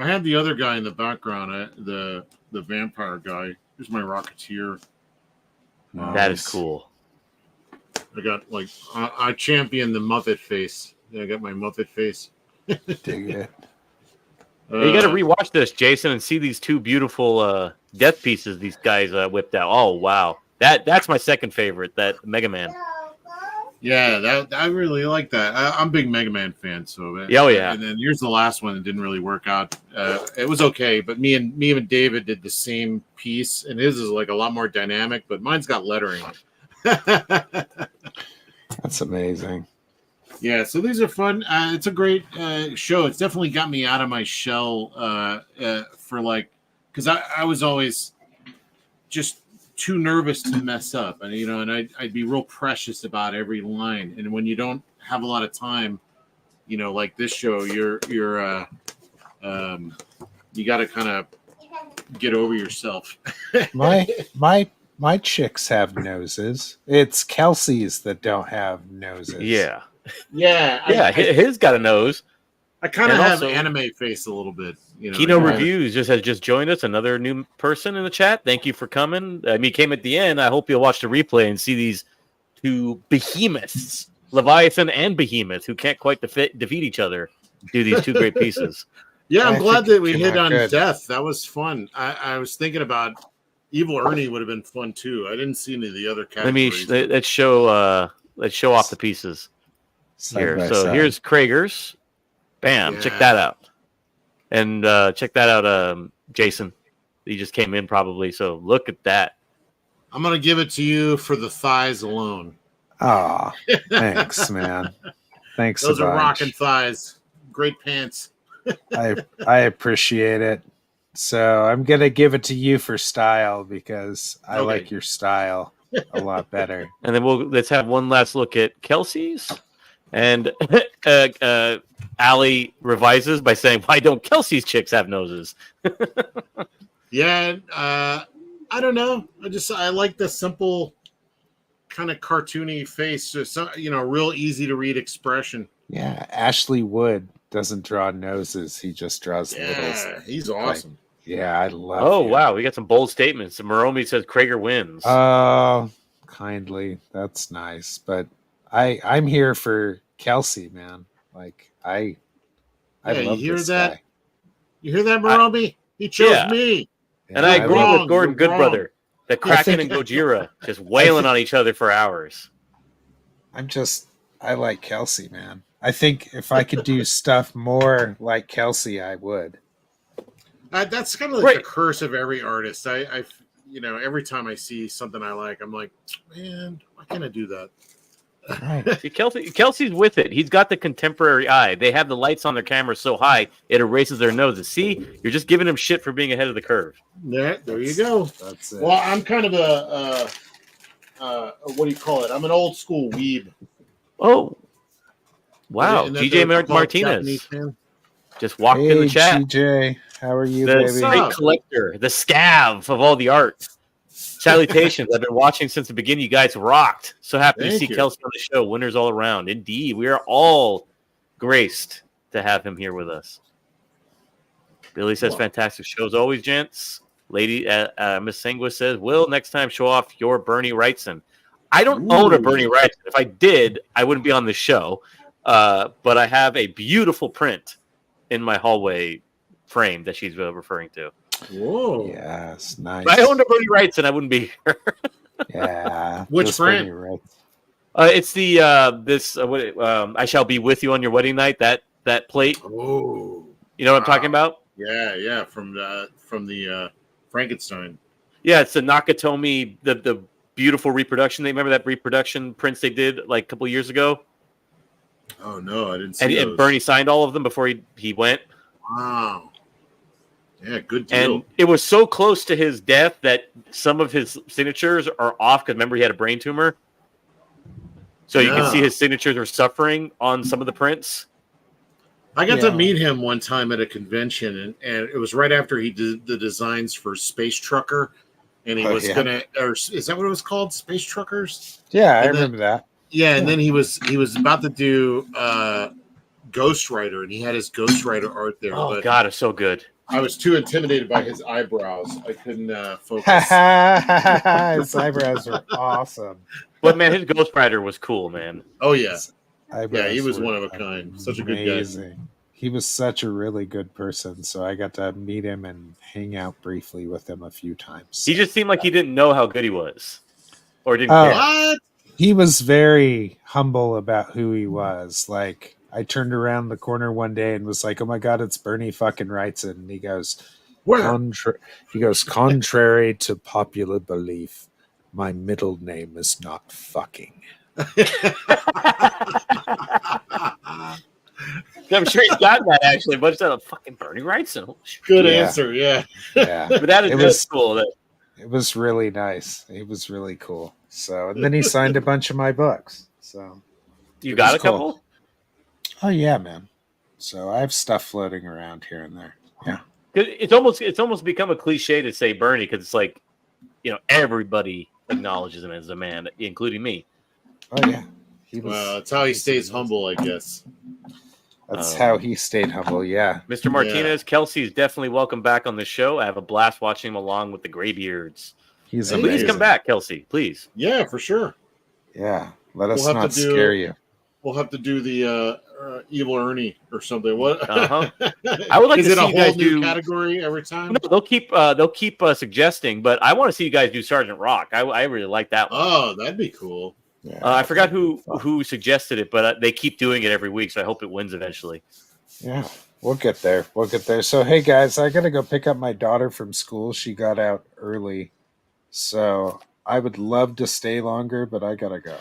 I had the other guy in the background, the vampire guy. Here's my Rocketeer. Nice. That is cool. I got like I champion the Muppet face. Yeah, I got my Muppet face. Dig it. You got to rewatch this, Jason, and see these two beautiful death pieces these guys whipped out. Oh wow, that's my second favorite. That Mega Man. Yeah, I really like that. I'm a big Mega Man fan. So yeah. And then here's the last one that didn't really work out. It was okay, but me and David did the same piece, and his is like a lot more dynamic, but mine's got lettering. That's amazing. Yeah, so these are fun. It's a great show. It's definitely got me out of my shell for like, because I was always just too nervous to mess up, and I'd be real precious about every line. And when you don't have a lot of time, like this show, you got to kind of get over yourself. My chicks have noses. It's Kelsey's that don't have noses. Yeah. His got a nose. I kind of have anime face a little bit. Kino Reviews has just joined us. Another new person in the chat. Thank you for coming. He came at the end. I hope you'll watch the replay and see these two behemoths, Leviathan and Behemoth, who can't quite defeat each other, do these two great pieces. Yeah, I'm glad that we hit on death. That was fun. I was thinking about Evil Ernie would have been fun too. I didn't see any of the other categories. Let's show off the pieces here. So here's Crager's. Bam! Yeah. Check that out, and check that out, Jason. He just came in probably. So look at that. I'm gonna give it to you for the thighs alone. Ah, thanks, man. Thanks. Those are rocking thighs. Great pants. I appreciate it. So I'm gonna give it to you for style because I like your style a lot better. And then let's have one last look at Kelsey's. And Allie revises by saying, "Why don't Kelsey's chicks have noses?" Yeah, I don't know. I like the simple, kind of cartoony face. Just real easy to read expression. Yeah, Ashley Wood doesn't draw noses; he just draws little. Yeah, he's awesome. Yeah, I love. Oh wow, we got some bold statements. Moromi says Crager wins. Oh, kindly, that's nice, but I'm here for Kelsey, man. Like I love you hear this that? guy. You hear that, Moromi? He chose me. Yeah, and I agree with Gordon Goodbrother. The Kraken and Gojira just wailing on each other for hours. I like Kelsey, man. I think if I could do stuff more like Kelsey, I would. That's kind of like the curse of every artist. I every time I see something I like, I'm like, man, why can't I do that? Right. See, Kelsey's with it. He's got the contemporary eye. They have the lights on their cameras so high it erases their noses. See, you're just giving him shit for being ahead of the curve. Yeah, there you go. That's it. Well, I'm kind of what do you call it? I'm an old school weeb. Oh, wow! GJ Martinez just walked in the chat. GJ, how are you, baby? The great collector, the scav of all the art. Salutations. I've been watching since the beginning. You guys rocked. So happy to see Kelsey on the show. Winners all around. Indeed. We are all graced to have him here with us. Billy says, fantastic show as always, gents. Lady Miss Sangua says, Will, next time show off your Bernie Wrightson. I don't own a Bernie Wrightson. If I did, I wouldn't be on the show. But I have a beautiful print in my hallway frame that she's referring to. Whoa! Yes, nice. If I owned a Bernie Wrightson, I wouldn't be here. Yeah. Which brand? It's the I shall be with you on your wedding night. That plate. Oh, you know what I'm talking about? Yeah, from the Frankenstein. Yeah, it's the Nakatomi, the beautiful reproduction. They remember that reproduction prints they did like a couple years ago. Oh no, I didn't see those. And Bernie signed all of them before he went. Wow. Yeah, good deal. And it was so close to his death that some of his signatures are off because remember he had a brain tumor. So you can see his signatures are suffering on some of the prints. I got to meet him one time at a convention, and it was right after he did the designs for Space Trucker, and he was gonna, or is that what it was called, Space Truckers? Yeah, I remember that. Yeah, and then he was about to do Ghost Rider, and he had his Ghost Rider art there. Oh God, it's so good. I was too intimidated by his eyebrows. I couldn't focus. His eyebrows were awesome. But man, his Ghost Rider was cool, man. Oh yeah, yeah. He was one of a kind. Such a good guy. He was such a really good person. So I got to meet him and hang out briefly with him a few times. He just seemed like he didn't know how good he was, or didn't care. What? He was very humble about who he was. Like, I turned around the corner one day and was like, "Oh my God, it's Bernie fucking Wrightson." And he goes, "Where?" Contrary to popular belief, my middle name is not fucking. I'm sure he's got that actually, but it's not fucking Bernie Wrightson. Good answer, yeah. But that was cool. It was really nice. It was really cool. So, and then he signed a bunch of my books. So, you got a couple? Oh yeah, man. So I have stuff floating around here and there. Yeah. It's almost become a cliche to say Bernie because it's like, everybody acknowledges him as a man, including me. Oh yeah. Well, that's how he stays humble, I guess. That's how he stayed humble, yeah. Mr. Martinez, Kelsey is definitely welcome back on the show. I have a blast watching him along with the Graybeards. Please come back, Kelsey, please. Yeah, for sure. Yeah, let us not scare you. We'll have to do the Evil Ernie or something. What? I would like to see you guys do category every time. No, they'll keep suggesting, but I want to see you guys do Sergeant Rock. I really like that one. Oh, that'd be cool. Yeah, I forgot who suggested it, but they keep doing it every week, so I hope it wins eventually. Yeah, we'll get there. So, hey, guys, I got to go pick up my daughter from school. She got out early, so I would love to stay longer, but I got to go.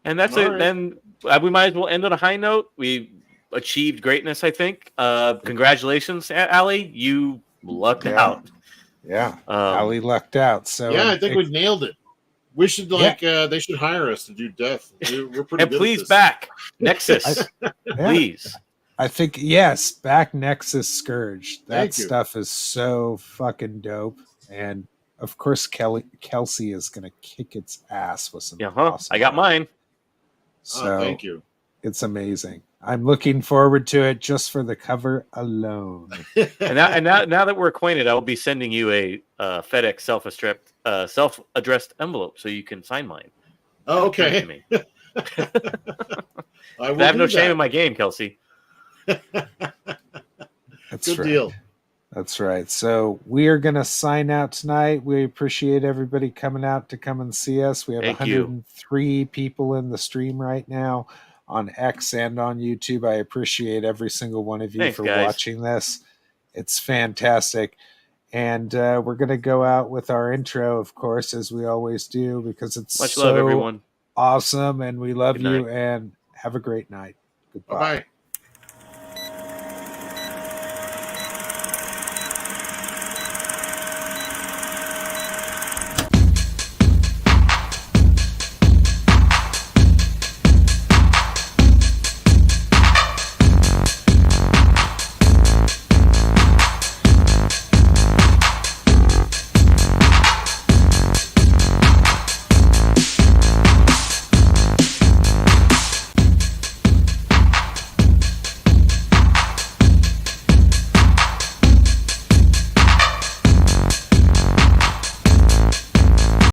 And that's it. Right. Then we might as well end on a high note. We achieved greatness, I think. Congratulations, Allie. You lucked out. Yeah, Allie lucked out. So yeah, I think we nailed it. We should they should hire us to do death. We're pretty and good please at this. back Nexus, please. I think back Nexus Scourge. That stuff is so fucking dope, and of course Kelsey is gonna kick its ass with some. Awesome I got mine. So thank you. It's amazing. I'm looking forward to it just for the cover alone. and now that we're acquainted, I will be sending you a FedEx self-addressed envelope so you can sign mine. Oh, okay. Me. I have no shame in my game, Kelsey. That's Good deal. That's right. So we are going to sign out tonight. We appreciate everybody coming out to come and see us. We have 103 people in the stream right now on X and on YouTube. I appreciate every single one of you for watching this. It's fantastic. And we're going to go out with our intro, of course, as we always do, because it's much love, everyone. Awesome. And we love you and have a great night. Goodbye. Bye-bye.